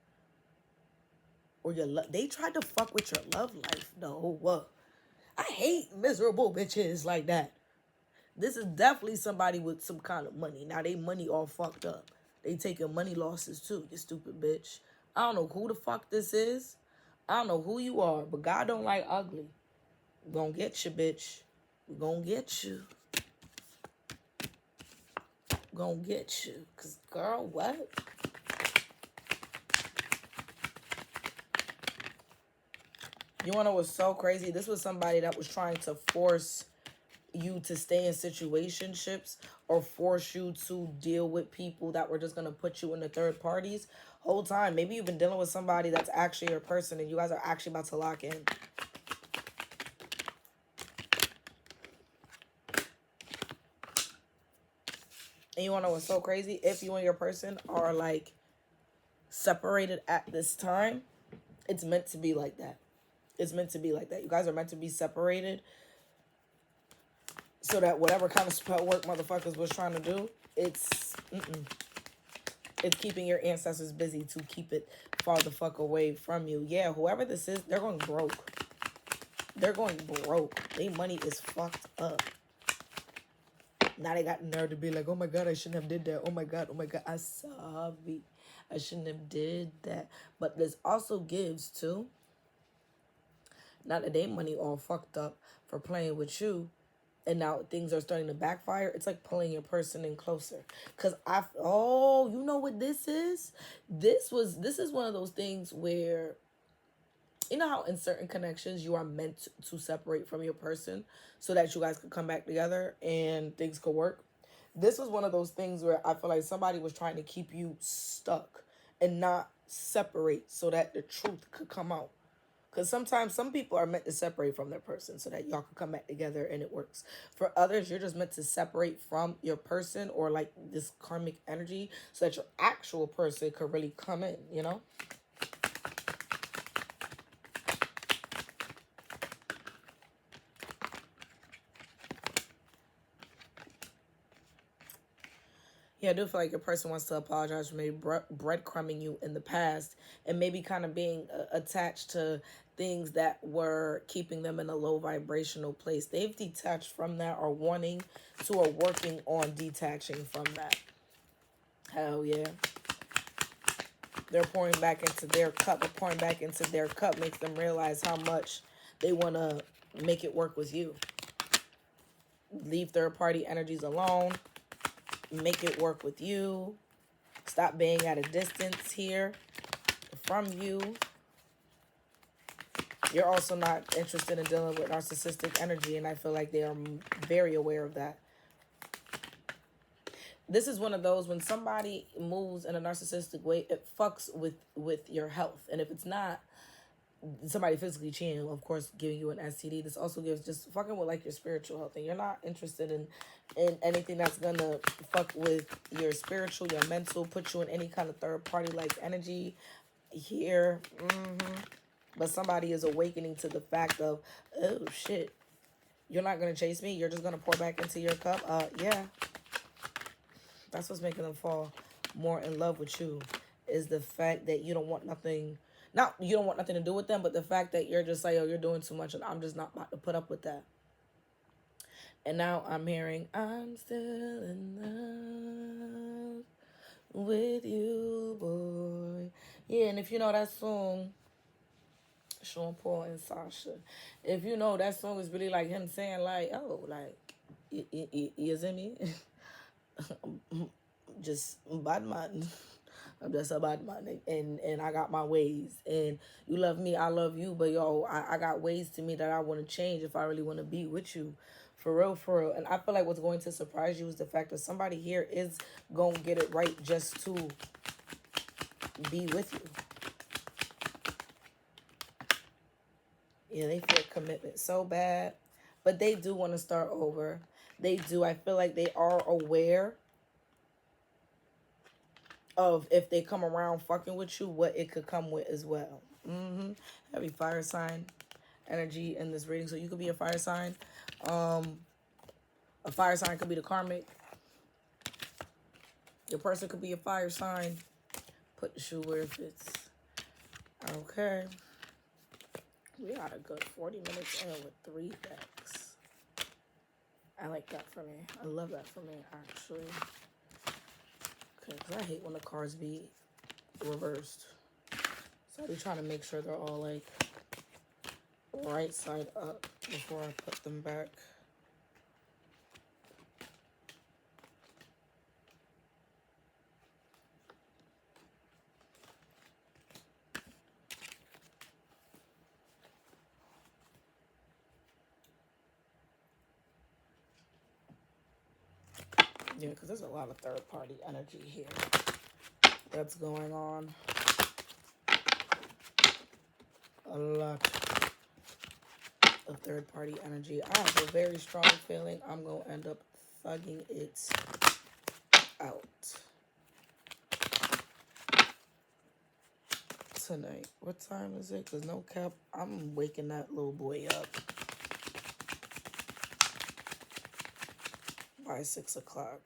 Or they tried to fuck with your love life, though. I hate miserable bitches like that. This is definitely somebody with some kind of money. Now, they money all fucked up. They taking money losses, too, you stupid bitch. I don't know who the fuck this is. I don't know who you are, but God don't like ugly. We gonna get you, bitch. We gonna get you. Gonna get you. Because, girl, what? You want to know what's so crazy? This was somebody that was trying to force you to stay in situationships or force you to deal with people that were just going to put you in the third parties. Whole time, maybe you've been dealing with somebody that's actually your person and you guys are actually about to lock in. And you want to know what's so crazy? If you and your person are like separated at this time, it's meant to be like that. It's meant to be like that. You guys are meant to be separated so that whatever kind of spell work motherfuckers was trying to do, it's keeping your ancestors busy to keep it far the fuck away from you. Yeah, whoever this is, they're going broke. They're going broke. Their money is fucked up. Now they got nerve to be like, oh my God, I shouldn't have did that. Oh my God, I'm sorry. I shouldn't have did that. But this also gives too, now that their money all fucked up for playing with you, and now things are starting to backfire, it's like pulling your person in closer. Because you know what this is? This is one of those things where, you know how in certain connections you are meant to separate from your person so that you guys could come back together and things could work? This was one of those things where I feel like somebody was trying to keep you stuck and not separate so that the truth could come out. Because sometimes some people are meant to separate from their person so that y'all can come back together and it works. For others, you're just meant to separate from your person or like this karmic energy so that your actual person could really come in, you know? Yeah, I do feel like your person wants to apologize for maybe breadcrumbing you in the past and maybe kind of being attached to things that were keeping them in a low vibrational place. They've detached from that or wanting to or working on detaching from that. Hell yeah. They're pouring back into their cup, or pouring back into their cup makes them realize how much they want to make it work with you. Leave third-party energies alone. Make it work with you. Stop being at a distance here from you. You're also not interested in dealing with narcissistic energy, and I feel like they are very aware of that. This is one of those when somebody moves in a narcissistic way, it fucks with your health. And if it's not somebody physically cheating, of course, giving you an STD, this also gives just fucking with like your spiritual health. And you're not interested in anything that's gonna fuck with your spiritual, your mental, put you in any kind of third party like energy here. But somebody is awakening to the fact of, oh shit, you're not gonna chase me, you're just gonna pour back into your cup. Yeah. That's what's making them fall more in love with you, is the fact that you don't want nothing. Not you don't want nothing to do with them, but the fact that you're just like, oh, you're doing too much and I'm just not about to put up with that. And now I'm hearing, I'm still in love with you, boy. Yeah, and if you know that song, Sean Paul and Sasha, if you know that song is really like him saying like, oh, like, you see me? Just bad man. I'm just a bad man, and I got my ways, and you love me, I love you, but yo, I got ways to me that I want to change if I really want to be with you, for real, for real. And I feel like what's going to surprise you is the fact that somebody here is going to get it right just to be with you. Yeah, they feel commitment so bad, but they do want to start over. They do. I feel like they are aware of if they come around fucking with you, what it could come with as well. Heavy fire sign energy in this reading. So you could be a fire sign. A fire sign could be the karmic. Your person could be a fire sign. Put the shoe where it fits. Okay. We got a good 40 minutes in with 3 decks. I like that for me. I love that for me, actually. Because I hate when the cards be reversed. So I be trying to make sure they're all like right side up before I put them back. Yeah, because there's a lot of third-party energy here that's going on. A lot of third-party energy. I have a very strong feeling I'm going to end up thugging it out tonight. What time is it? Because no cap, I'm waking that little boy up by 6 o'clock.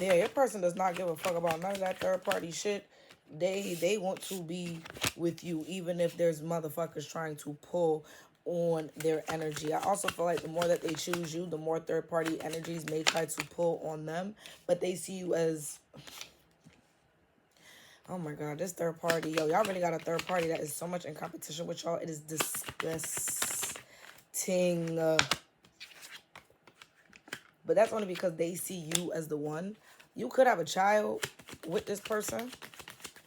Yeah, your person does not give a fuck about none of that third party shit. They want to be with you, even if there's motherfuckers trying to pull on their energy. I also feel like the more that they choose you, the more third party energies may try to pull on them, but they see you as, oh my god, this third party, yo, y'all really got a third party that is so much in competition with y'all. It is disgusting. But that's only because they see you as the one. You could have a child with this person.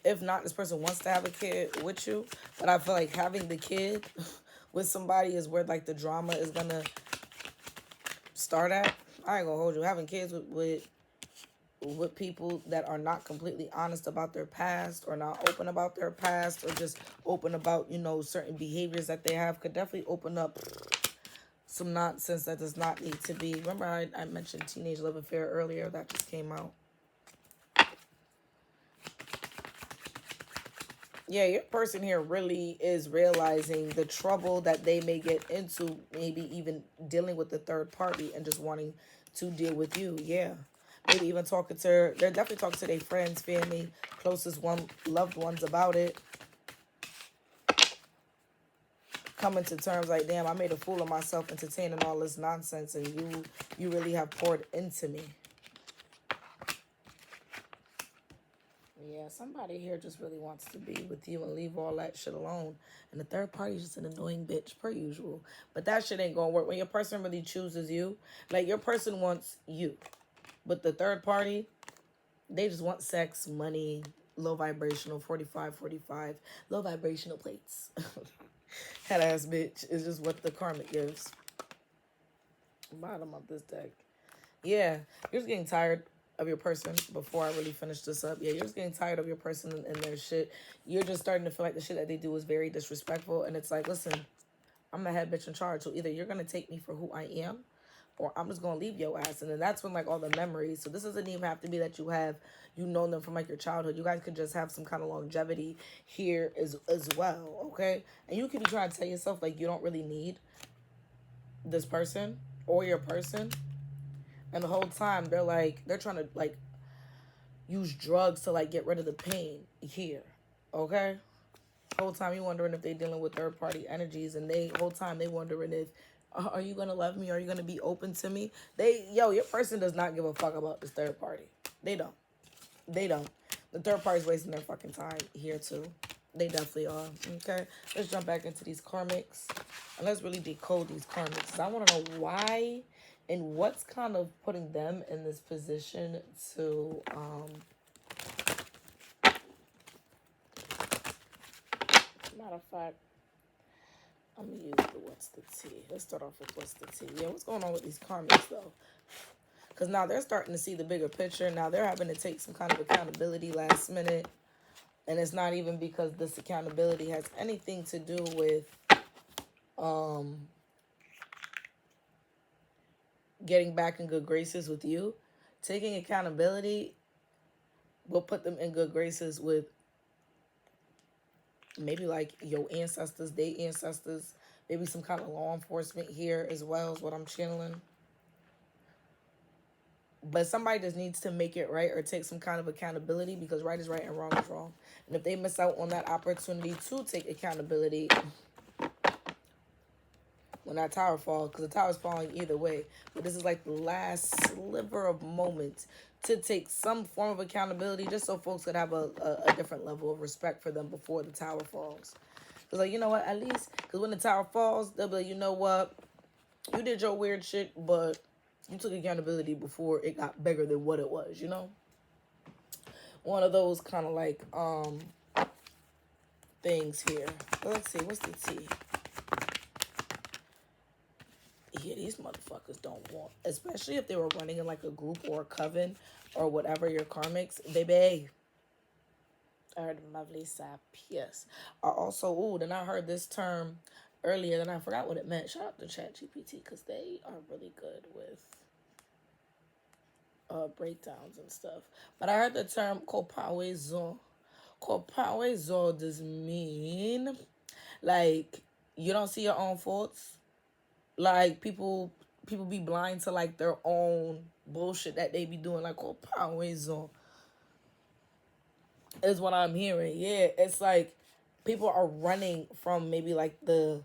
If not, this person wants to have a kid with you. But I feel like having the kid with somebody is where like the drama is gonna start at. I ain't gonna hold you. Having kids with with people that are not completely honest about their past, or not open about their past, or just open about, you know, certain behaviors that they have, could definitely open up some nonsense that does not need to be. Remember I mentioned teenage love affair earlier? That just came out. Yeah, your person here really is realizing the trouble that they may get into, maybe even dealing with the third party and just wanting to deal with you. Yeah. Maybe even talking to, they're definitely talking to their friends, family, closest one, loved ones about it. Coming to terms like, damn, I made a fool of myself entertaining all this nonsense, and you really have poured into me. Yeah, somebody here just really wants to be with you and leave all that shit alone. And the third party is just an annoying bitch, per usual. But that shit ain't gonna work. When your person really chooses you, like, your person wants you. But the third party, they just want sex, money, low vibrational, 45, low vibrational plates. Head ass bitch is just what the karmic gives. Bottom of this deck. Yeah, you're just getting tired of your person. Before I really finish this up, yeah, you're just getting tired of your person and their shit. You're just starting to feel like the shit that they do is very disrespectful, and it's like, listen, I'm the head bitch in charge, so either you're gonna take me for who I am, or I'm just gonna leave your ass. And then that's when, like, all the memories, so this doesn't even have to be that you know them from like your childhood. You guys could just have some kind of longevity here as well, okay? And you could be trying to tell yourself like you don't really need this person or your person, and the whole time they're trying to like use drugs to like get rid of the pain here, okay? Whole time you wondering if they dealing with third party energies, and they whole time they wondering if, are you gonna love me? Are you gonna be open to me? Your person does not give a fuck about this third party. They don't. They don't. The third party's wasting their fucking time here too. They definitely are. Okay, let's jump back into these karmics and let's really decode these karmics. I want to know why and what's kind of putting them in this position to matter of fact, I'm gonna use the what's the tea. Let's start off with what's the tea. Yeah, what's going on with these karmics though? Because now they're starting to see the bigger picture. Now they're having to take some kind of accountability last minute. And it's not even because this accountability has anything to do with getting back in good graces with you. Taking accountability will put them in good graces with maybe like your ancestors, their ancestors, maybe some kind of law enforcement here as well is what I'm channeling. But somebody just needs to make it right or take some kind of accountability, because right is right and wrong is wrong. And if they miss out on that opportunity to take accountability when that tower falls, because the tower's falling either way, but this is like the last sliver of moment to take some form of accountability, just so folks could have a different level of respect for them before the tower falls. Because, like, you know what, at least, because when the tower falls, they'll be like, you know what, you did your weird shit, but you took accountability before it got bigger than what it was, you know? One of those kind of like things here. But let's see, what's the tea? Yeah, these motherfuckers don't want, especially if they were running in like a group or a coven or whatever, your karmics, baby. I heard lovely sap, yes. I also, then I heard this term earlier and I forgot what it meant. Shout out to ChatGPT, because they are really good with breakdowns and stuff. But I heard the term copawezo. Copawezo does mean like you don't see your own faults. Like people be blind to like their own bullshit that they be doing. Like copawezo is what I'm hearing. Yeah, it's like people are running from maybe like the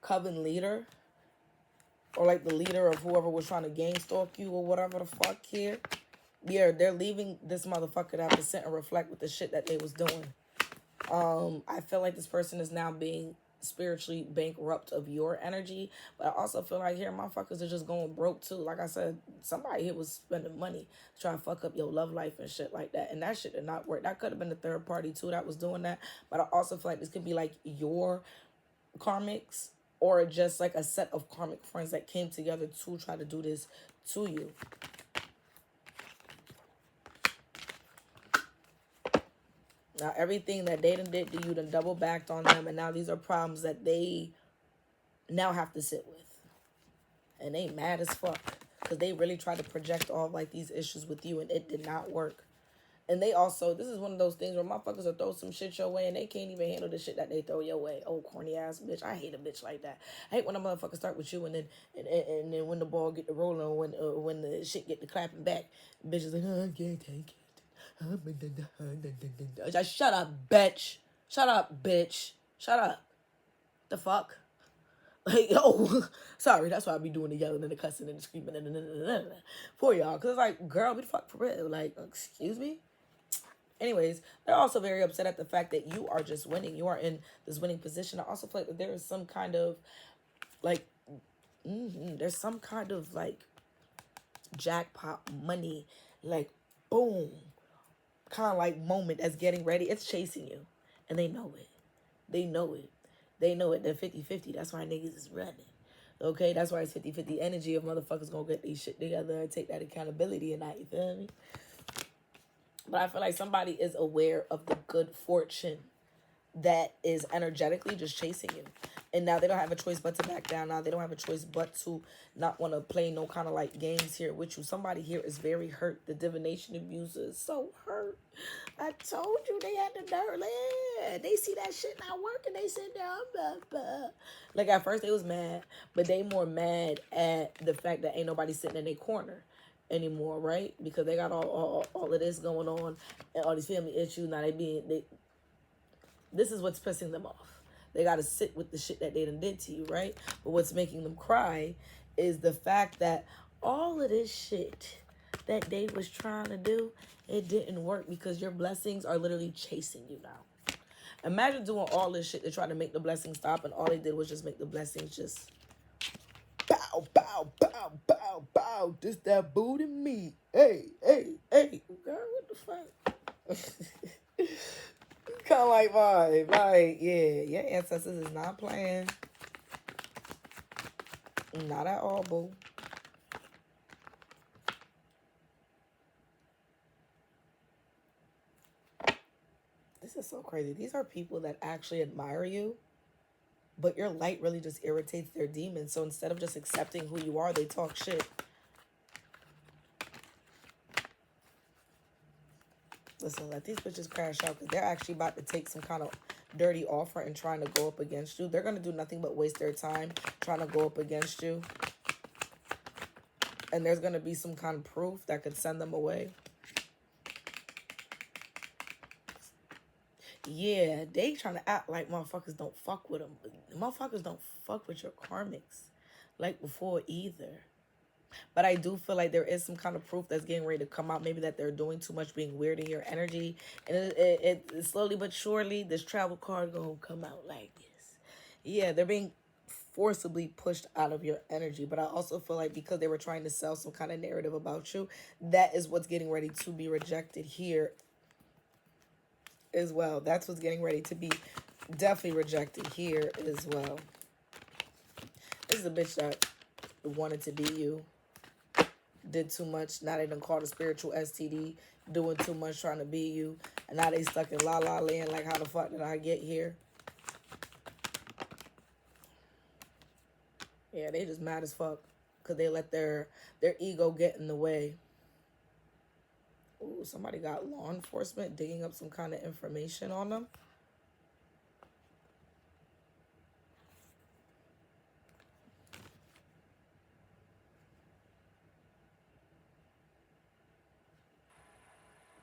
coven leader, or like the leader of whoever was trying to gang stalk you or whatever the fuck here. Yeah, they're leaving this motherfucker to have to sit and reflect with the shit that they was doing. I feel like this person is now being spiritually bankrupt of your energy, but I also feel like here motherfuckers are just going broke too. Like I said, somebody here was spending money to try to fuck up your love life and shit like that, and that shit did not work. That could have been the third party too that was doing that, but I also feel like this could be like your karmics, or just like a set of karmic friends that came together to try to do this to you. Now, everything that they done did to you done double backed on them, and now these are problems that they now have to sit with. And they mad as fuck because they really tried to project all like these issues with you, and it did not work. And they also, this is one of those things where motherfuckers will throw some shit your way and they can't even handle the shit that they throw your way. Oh, corny ass bitch. I hate a bitch like that. I hate when a motherfucker start with you and then when the ball get to rolling, when the shit get to clapping back, bitch is like, oh, I can't take it. Just shut up, bitch. Shut up, bitch. Shut up. The fuck? Like, yo, sorry, that's why I be doing the yelling and the cussing and the screaming and for y'all. Because it's like, girl, be the fuck for real. Like, excuse me? Anyways, they're also very upset at the fact that you are just winning. You are in this winning position. I also feel like that there is some kind of, like, there's some kind of, like, jackpot money, like, boom, kind of like moment that's getting ready. It's chasing you. And they know it. They know it. They know it. They're 50-50. That's why niggas is running. Okay? That's why it's 50-50 energy of motherfuckers gonna get these shit together and take that accountability and that, you feel me? But I feel like somebody is aware of the good fortune that is energetically just chasing you. And now they don't have a choice but to back down. Now they don't have a choice but to not want to play no kind of like games here with you. Somebody here is very hurt. The divination abuser is so hurt. I told you they had the nerve. They see that shit not working. They sit down. Like at first they was mad. But they more mad at the fact that ain't nobody sitting in their corner anymore, right? Because they got all of this going on and all these family issues. Now this is what's pissing them off. They got to sit with the shit that they done did to you, right? But what's making them cry is the fact that all of this shit that they was trying to do, it didn't work because your blessings are literally chasing you now. Imagine doing all this shit to try to make the blessings stop, and all they did was just make the blessings just bow, bow, bow, bow, bow. This that booty meat. Hey, hey, hey. Girl, what the fuck? Kind of like vibe. Like, yeah, your ancestors is not playing. Not at all, boo. This is so crazy. These are people that actually admire you, but your light really just irritates their demons. So instead of just accepting who you are, they talk shit. Listen, let these bitches crash out because they're actually about to take some kind of dirty offer and trying to go up against you. They're going to do nothing but waste their time trying to go up against you. And there's going to be some kind of proof that could send them away. Yeah, they trying to act like motherfuckers don't fuck with them. Motherfuckers don't fuck with your karmics like before either. But I do feel like there is some kind of proof that's getting ready to come out. Maybe that they're doing too much, being weird in your energy. And it slowly but surely, this travel card gonna come out like this. Yeah, they're being forcibly pushed out of your energy. But I also feel like because they were trying to sell some kind of narrative about you, that is what's getting ready to be rejected here as well. That's what's getting ready to be definitely rejected here as well. This is a bitch that wanted to be you. Did too much. Now they done called a spiritual STD. Doing too much, trying to be you. And now they stuck in la la land. Like, how the fuck did I get here? Yeah, they just mad as fuck. Because they let their ego get in the way. Ooh, somebody got law enforcement digging up some kind of information on them.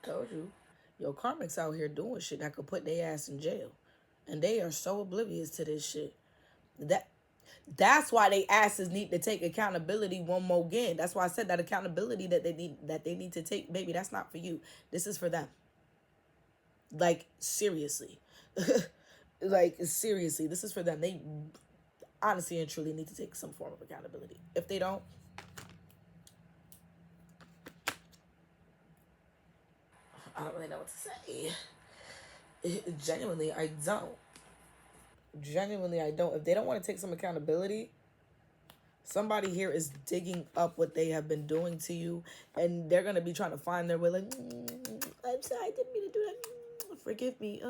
Told you. Yo, Karmic's out here doing shit that could put their ass in jail. And they are so oblivious to this shit. That's why they asses need to take accountability one more again. That's why I said that accountability that they need to take, baby, that's not for you. This is for them. Like, seriously. Like, seriously, this is for them. They honestly and truly need to take some form of accountability. If they don't, I don't really know what to say. Genuinely, I don't. Genuinely, I don't. If they don't want to take some accountability, somebody here is digging up what they have been doing to you, and they're going to be trying to find their way like, I'm sorry, I didn't mean to do that. forgive me.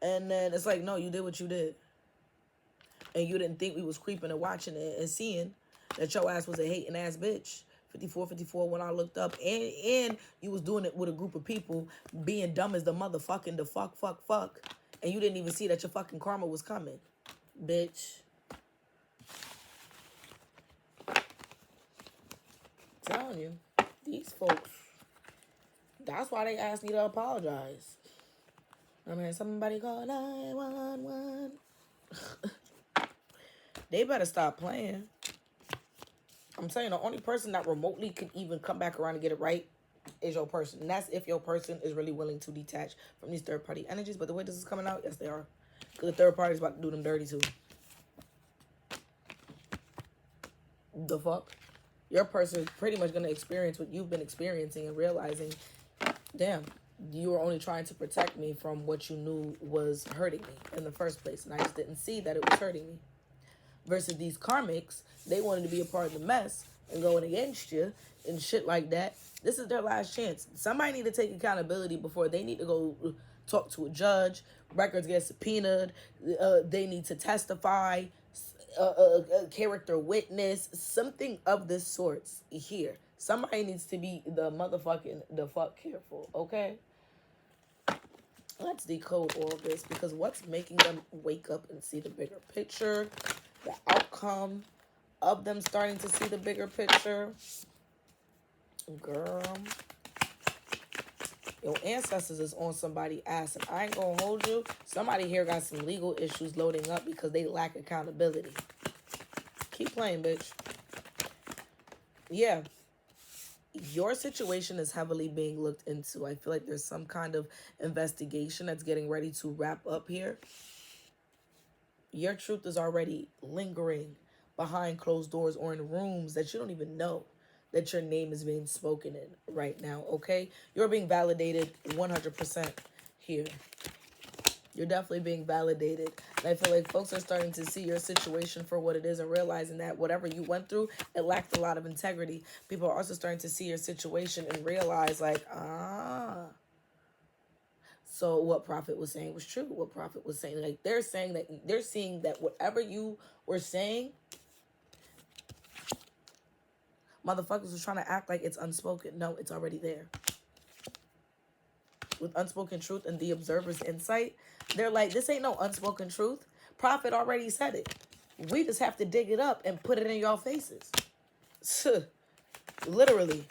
And then it's like, no, you did what you did. And you didn't think we was creeping and watching it and seeing that your ass was a hating ass bitch. 54 when I looked up. And you was doing it with a group of people being dumb as the motherfucking the fuck. And you didn't even see that your fucking karma was coming. Bitch. I'm telling you. These folks. That's why they asked me to apologize. I mean, somebody call 911. They better stop playing. I'm telling you, the only person that remotely could even come back around and get it right is your person. And that's if your person is really willing to detach from these third-party energies. But the way this is coming out, yes, they are. Because the third party is about to do them dirty, too. The fuck? Your person is pretty much going to experience what you've been experiencing and realizing, damn, you were only trying to protect me from what you knew was hurting me in the first place. And I just didn't see that it was hurting me. Versus these karmics, they wanted to be a part of the mess and going against you and shit like that. This is their last chance. Somebody need to take accountability before they need to go talk to a judge. Records get subpoenaed. They need to testify. A character witness. Something of this sort here. Somebody needs to be the fuck careful, okay? Let's decode all of this, because what's making them wake up and see the bigger picture, the outcome of them starting to see the bigger picture. Girl, your ancestors is on somebody's ass, and I ain't gonna hold you. Somebody here got some legal issues loading up because they lack accountability. Keep playing, bitch. Yeah. Your situation is heavily being looked into. I feel like there's some kind of investigation that's getting ready to wrap up here. Your truth is already lingering behind closed doors or in rooms that you don't even know that your name is being spoken in right now, okay? You're being validated 100% here. You're definitely being validated. And I feel like folks are starting to see your situation for what it is and realizing that whatever you went through, it lacked a lot of integrity. People are also starting to see your situation and realize, like, so what Prophet was saying was true. What Prophet was saying, like, they're seeing that whatever you were saying, motherfuckers was trying to act like it's unspoken. No, it's already there. With unspoken truth and the observer's insight, they're like, this ain't no unspoken truth. Prophet already said it. We just have to dig it up and put it in y'all faces. Literally.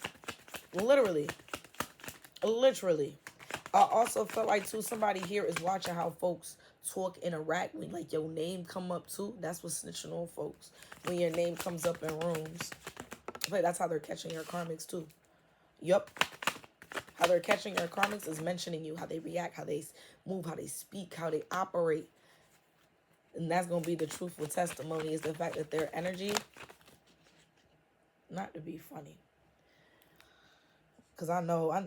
I also felt like, too, somebody here is watching how folks talk, interact. When, like, your name come up, too. That's what's snitching on folks. When your name comes up in rooms. But that's how they're catching your karmics, too. Yup. How they're catching your karmics is mentioning you. How they react, how they move, how they speak, how they operate. And that's going to be the truthful testimony, is the fact that their energy, not to be funny, because I know a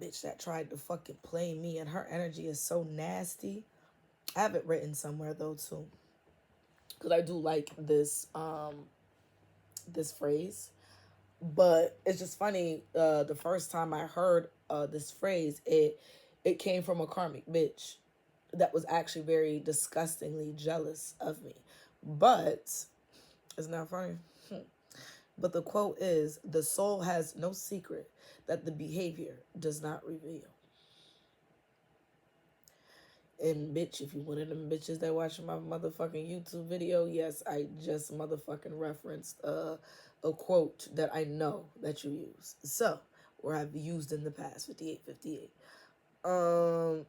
bitch that tried to fucking play me, and her energy is so nasty. I have it written somewhere, though, too. Because I do like this phrase. But it's just funny, the first time I heard this phrase, it came from a karmic bitch that was actually very disgustingly jealous of me. But, it's not funny. But the quote is, the soul has no secret that the behavior does not reveal. And bitch, if you one of them bitches that watching my motherfucking YouTube video, yes, I just motherfucking referenced a quote that I know that you use. So, or I've used in the past, 5858.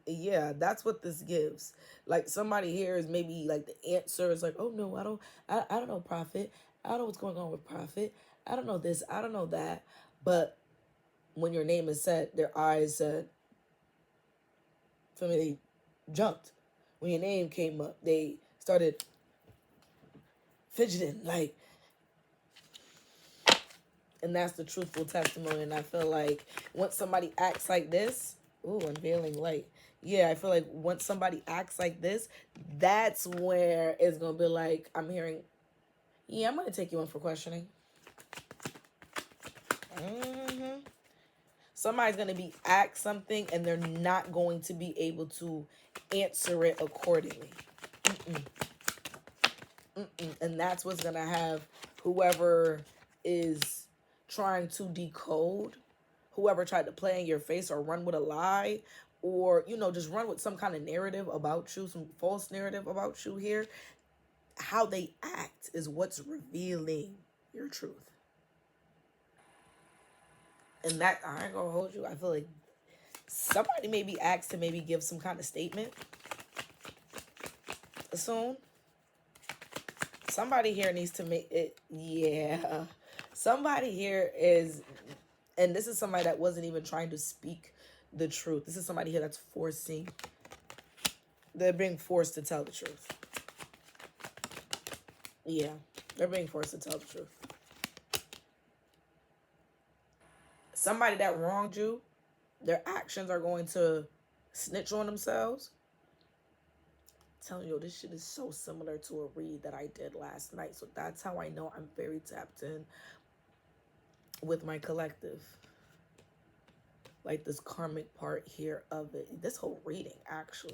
Yeah, that's what this gives. Like, somebody here is maybe like the answer is like, oh no, I don't know Prophet. I don't know what's going on with Prophet. I don't know this. I don't know that. But when your name is said, their eyes said, for me, they jumped. When your name came up, they started fidgeting, like, and that's the truthful testimony. And I feel like once somebody acts like this, ooh, unveiling light. Yeah, I feel like once somebody acts like this, that's where it's going to be like, I'm hearing, yeah, I'm going to take you in for questioning. Somebody's going to be asked something and they're not going to be able to answer it accordingly. And that's what's going to have whoever is trying to decode, whoever tried to play in your face or run with a lie, or, you know, just run with some kind of narrative about you, some false narrative about you here. How they act is what's revealing your truth. And that, I ain't gonna hold you. I feel like somebody may be asked to maybe give some kind of statement soon. Somebody here needs to make it, yeah. Somebody here is, and this is somebody that wasn't even trying to speak the truth. This is somebody here that's forcing, they're being forced to tell the truth. Yeah, they're being forced to tell the truth. Somebody that wronged you, their actions are going to snitch on themselves. I'm telling you, this shit is so similar to a read that I did last night. So that's how I know I'm very tapped in with my collective. Like this karmic part here of it. This whole reading, actually.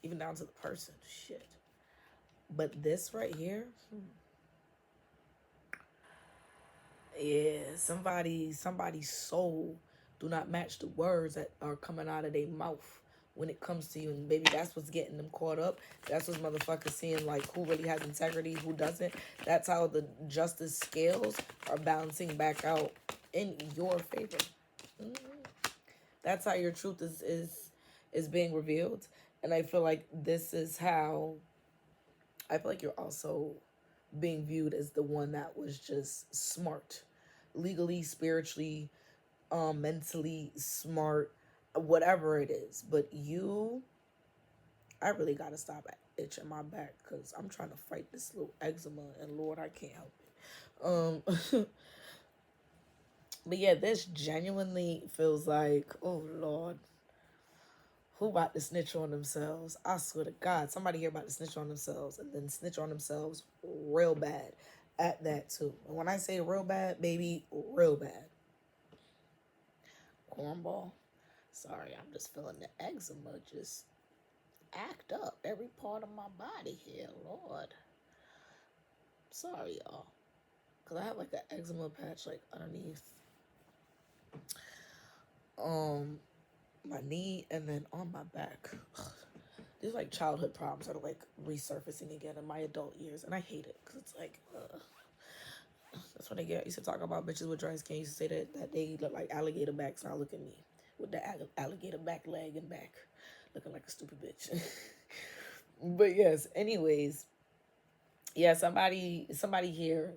Even down to the person. Shit. But this right here, yeah, somebody's soul do not match the words that are coming out of their mouth when it comes to you. And baby, that's what's getting them caught up. That's what's motherfuckers seeing, like, who really has integrity, who doesn't. That's how the justice scales are balancing back out in your favor. That's how your truth is being revealed. And I feel like this is how, I feel like you're also being viewed as the one that was just smart, legally, spiritually, mentally smart, whatever it is. But you, I really gotta stop itching my back because I'm trying to fight this little eczema, and Lord, I can't help it. But yeah, this genuinely feels like, oh Lord, who about to snitch on themselves? I swear to God, somebody here about to snitch on themselves, and then snitch on themselves real bad at that too. And when I say real bad, baby, real bad. Cornball. Sorry, I'm just feeling the eczema just act up every part of my body here, Lord. Sorry, y'all. Because I have like an eczema patch like underneath my knee and then on my back. These like childhood problems are like resurfacing again in my adult years, and I hate it because it's like that's what I get. I used to talk about bitches with dry skin. I used to say that they look like alligator backs. Now look at me with the alligator back leg and back, looking like a stupid bitch. But yes, anyways, yeah, somebody here,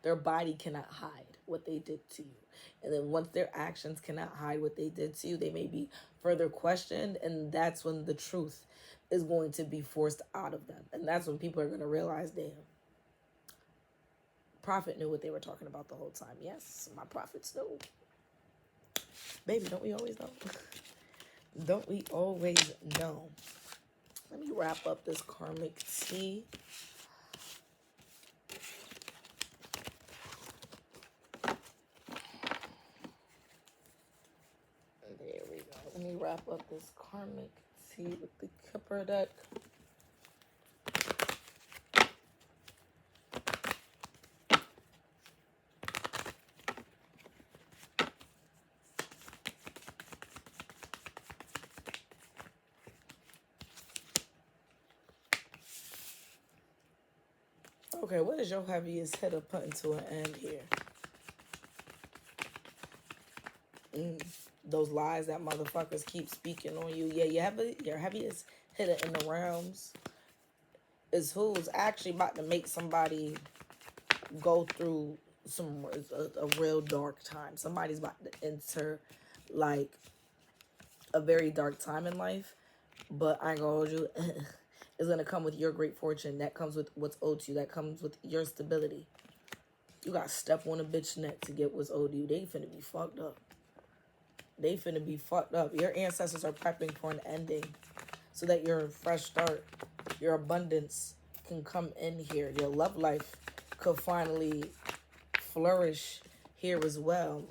their body cannot hide what they did to you. And then once their actions cannot hide what they did to you, they may be further questioned. And that's when the truth is going to be forced out of them. And that's when people are going to realize, damn, Prophet knew what they were talking about the whole time. Yes, my prophets know. Baby, don't we always know? Don't we always know? Let me wrap up this karmic tea. There we go. Let me wrap up this karmic tea with the Kipper deck. Okay, what is your heaviest hitter putting to an end here? Those lies that motherfuckers keep speaking on you. Yeah, your heaviest hitter in the realms is who's actually about to make somebody go through a real dark time. Somebody's about to enter like a very dark time in life, but I ain't gonna hold you. It's gonna come with your great fortune. That comes with what's owed to you. That comes with your stability. You got to step on a bitch neck to get what's owed to you. They finna be fucked up. They finna be fucked up. Your ancestors are prepping for an ending so that your fresh start, your abundance can come in here. Your love life could finally flourish here as well.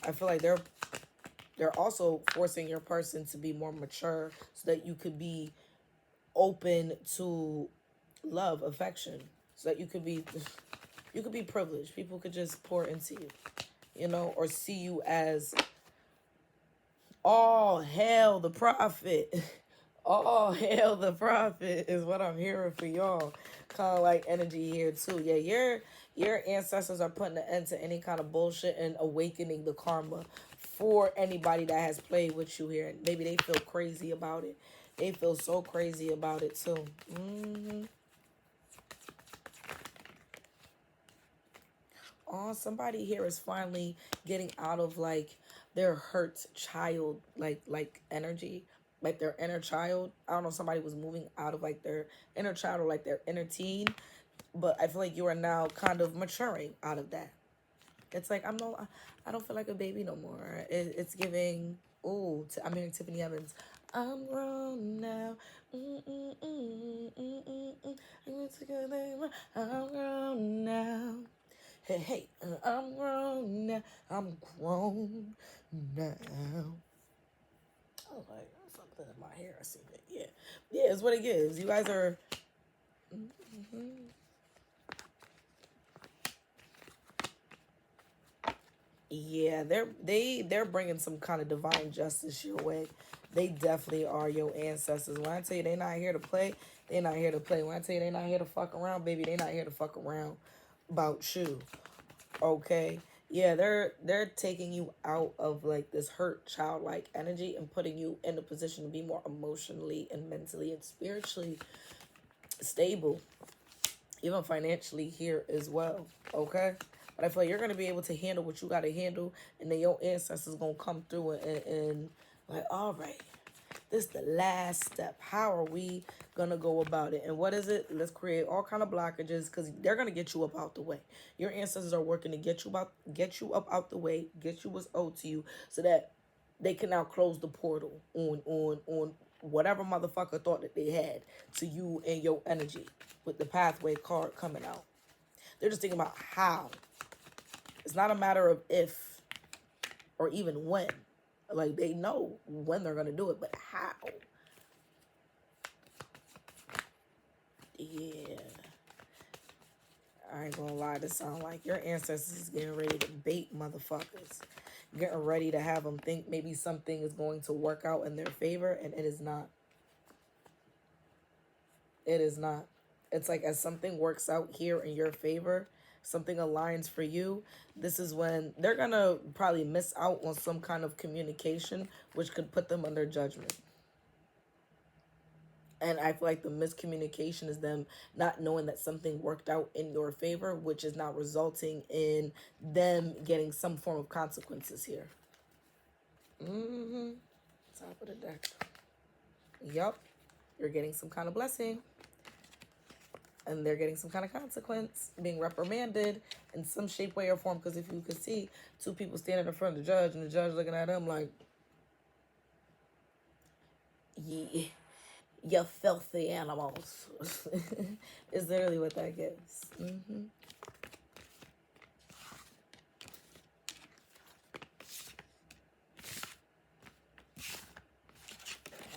I feel like they're also forcing your person to be more mature so that you could be open to love, affection, so that you could be privileged. People could just pour into you, you know, or see you as all hail the prophet. All hail the prophet is what I'm hearing for y'all. Kind of like energy here too. Yeah, your ancestors are putting an end to any kind of bullshit and awakening the karma for anybody that has played with you here. Maybe they feel crazy about it. They feel so crazy about it too. Oh, somebody here is finally getting out of like their hurt child like energy, like their inner child. I don't know, somebody was moving out of like their inner child or like their inner teen, but I feel like you are now kind of maturing out of that. It's like I don't feel like a baby no more. It's giving. Ooh, I'm hearing Tiffany Evans. I'm grown now. I'm grown now. Hey, I'm grown now. I'm grown now. Oh, like something in my hair. I see it. Yeah, it's what it gives. You guys are. Yeah, they're bringing some kind of divine justice your way. They definitely are your ancestors. When I tell you they not here to play, they not here to play. When I tell you they not here to fuck around, baby, they not here to fuck around about you. Okay. Yeah, they're taking you out of like this hurt childlike energy and putting you in a position to be more emotionally and mentally and spiritually stable, even financially here as well. Okay. But I feel like you're gonna be able to handle what you gotta handle, and then your ancestors gonna come through and like, all right, this is the last step. How are we gonna go about it? And what is it? Let's create all kind of blockages because they're gonna get you up out the way. Your ancestors are working to get you up out the way, get you what's owed to you, so that they can now close the portal on whatever motherfucker thought that they had to you and your energy with the pathway card coming out. They're just thinking about how. It's not a matter of if or even when. Like, they know when they're going to do it, but how? Yeah. I ain't going to lie. This sound like your ancestors is getting ready to bait motherfuckers. Getting ready to have them think maybe something is going to work out in their favor, and it is not. It is not. It's like as something works out here in your favor, something aligns for you, this is when they're going to probably miss out on some kind of communication, which could put them under judgment. And I feel like the miscommunication is them not knowing that something worked out in your favor, which is now resulting in them getting some form of consequences here. Top of the deck. Yup. You're getting some kind of blessing. And they're getting some kind of consequence, being reprimanded in some shape, way, or form. Because if you could see two people standing in front of the judge and the judge looking at them like, yeah, you filthy animals. Is literally what that gives.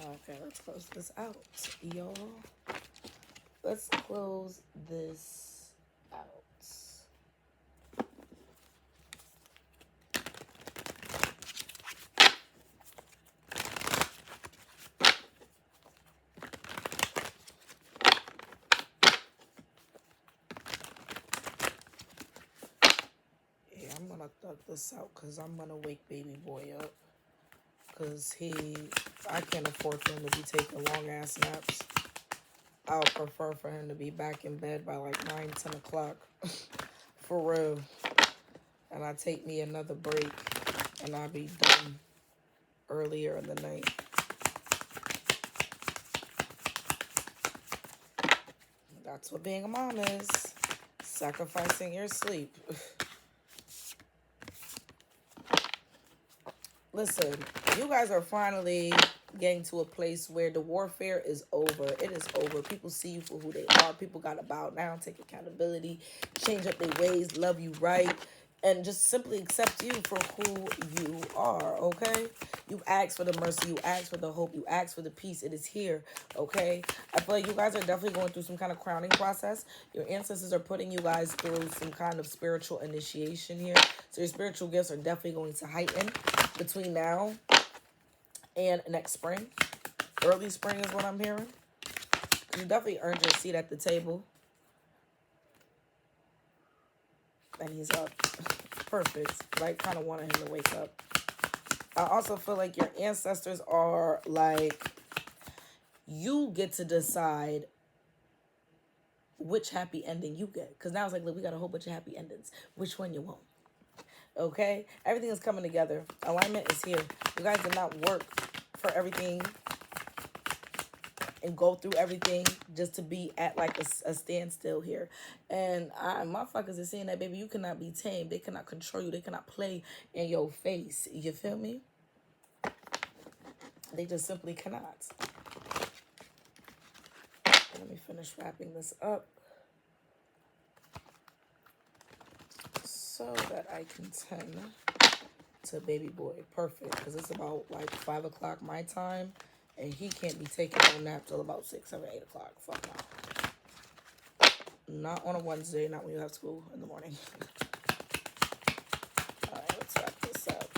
Okay, let's close this out, y'all. Let's close this out. Yeah, I'm gonna thug this out because I'm gonna wake baby boy up. Because I can't afford for him to be taking long ass naps. I would prefer for him to be back in bed by like 9, 10 o'clock. For real. And I take me another break and I'll be done earlier in the night. That's what being a mom is. Sacrificing your sleep. Listen, you guys are finally getting to a place where the warfare is over. It is over. People see you for who they are. People got to bow down, take accountability, change up their ways, love you right. and just simply accept you for who you are, okay? You ask for the mercy, you ask for the hope, you ask for the peace. It is here, okay? I feel like you guys are definitely going through some kind of crowning process. Your ancestors are putting you guys through some kind of spiritual initiation here. So your spiritual gifts are definitely going to heighten between now and next spring. Early spring is what I'm hearing. You definitely earned your seat at the table. And he's up. Perfect. Like, kind of wanted him to wake up. I also feel like your ancestors are like, you get to decide which happy ending you get. Because now it's like, look, we got a whole bunch of happy endings. Which one you want? Okay? Everything is coming together. Alignment is here. You guys did not work for everything and go through everything just to be at like a standstill here. And motherfuckers are saying that, baby, you cannot be tamed. They cannot control you. They cannot play in your face. You feel me? They just simply cannot. Let me finish wrapping this up so that I can tend to baby boy. Perfect, because it's about like 5 o'clock my time, and he can't be taking no nap till about 6, 7, 8 o'clock. Fuck no. Not on a Wednesday, not when you have school in the morning. All right, let's wrap this up.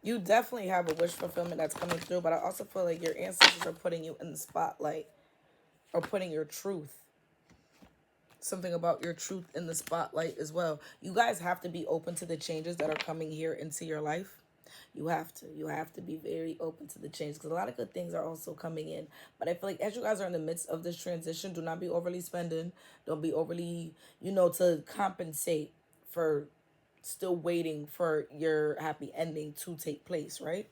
You definitely have a wish fulfillment that's coming through, but I also feel like your ancestors are putting you in the spotlight, or putting your truth, something about your truth in the spotlight as well. You guys have to be open to the changes that are coming here into your life. You have to be very open to the change, because a lot of good things are also coming in. But I feel like as you guys are in the midst of this transition, do not be overly spending. Don't be overly, to compensate for still waiting for your happy ending to take place, right?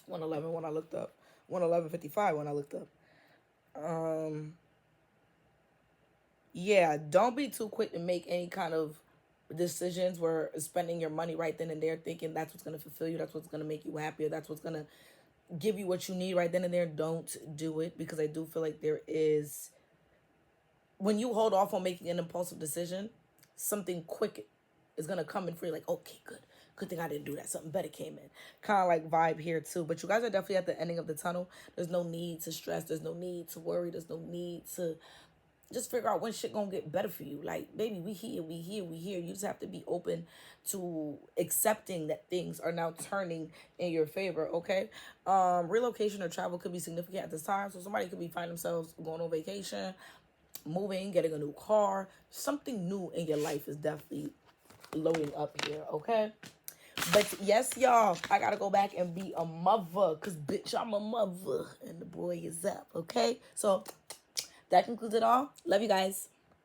111 when I looked up. 111.55 when I looked up. Yeah, don't be too quick to make any kind of decisions where spending your money right then and there, thinking that's what's going to fulfill you, that's what's going to make you happier, that's what's going to give you what you need right then and there. Don't do it, because I do feel like there is, when you hold off on making an impulsive decision, something quick is going to come in for you, like, okay, good thing I didn't do that, something better came in, kind of like vibe here too. But you guys are definitely at the ending of the tunnel. There's no need to stress, there's no need to worry, there's no need to just figure out when shit gonna get better for you. Like, baby, we here. You just have to be open to accepting that things are now turning in your favor, okay? Relocation or travel could be significant at this time. So somebody could be finding themselves going on vacation, moving, getting a new car. Something new in your life is definitely loading up here, okay? But yes, y'all, I gotta go back and be a mother, because bitch, I'm a mother and the boy is up, okay? So that concludes it all. Love you guys.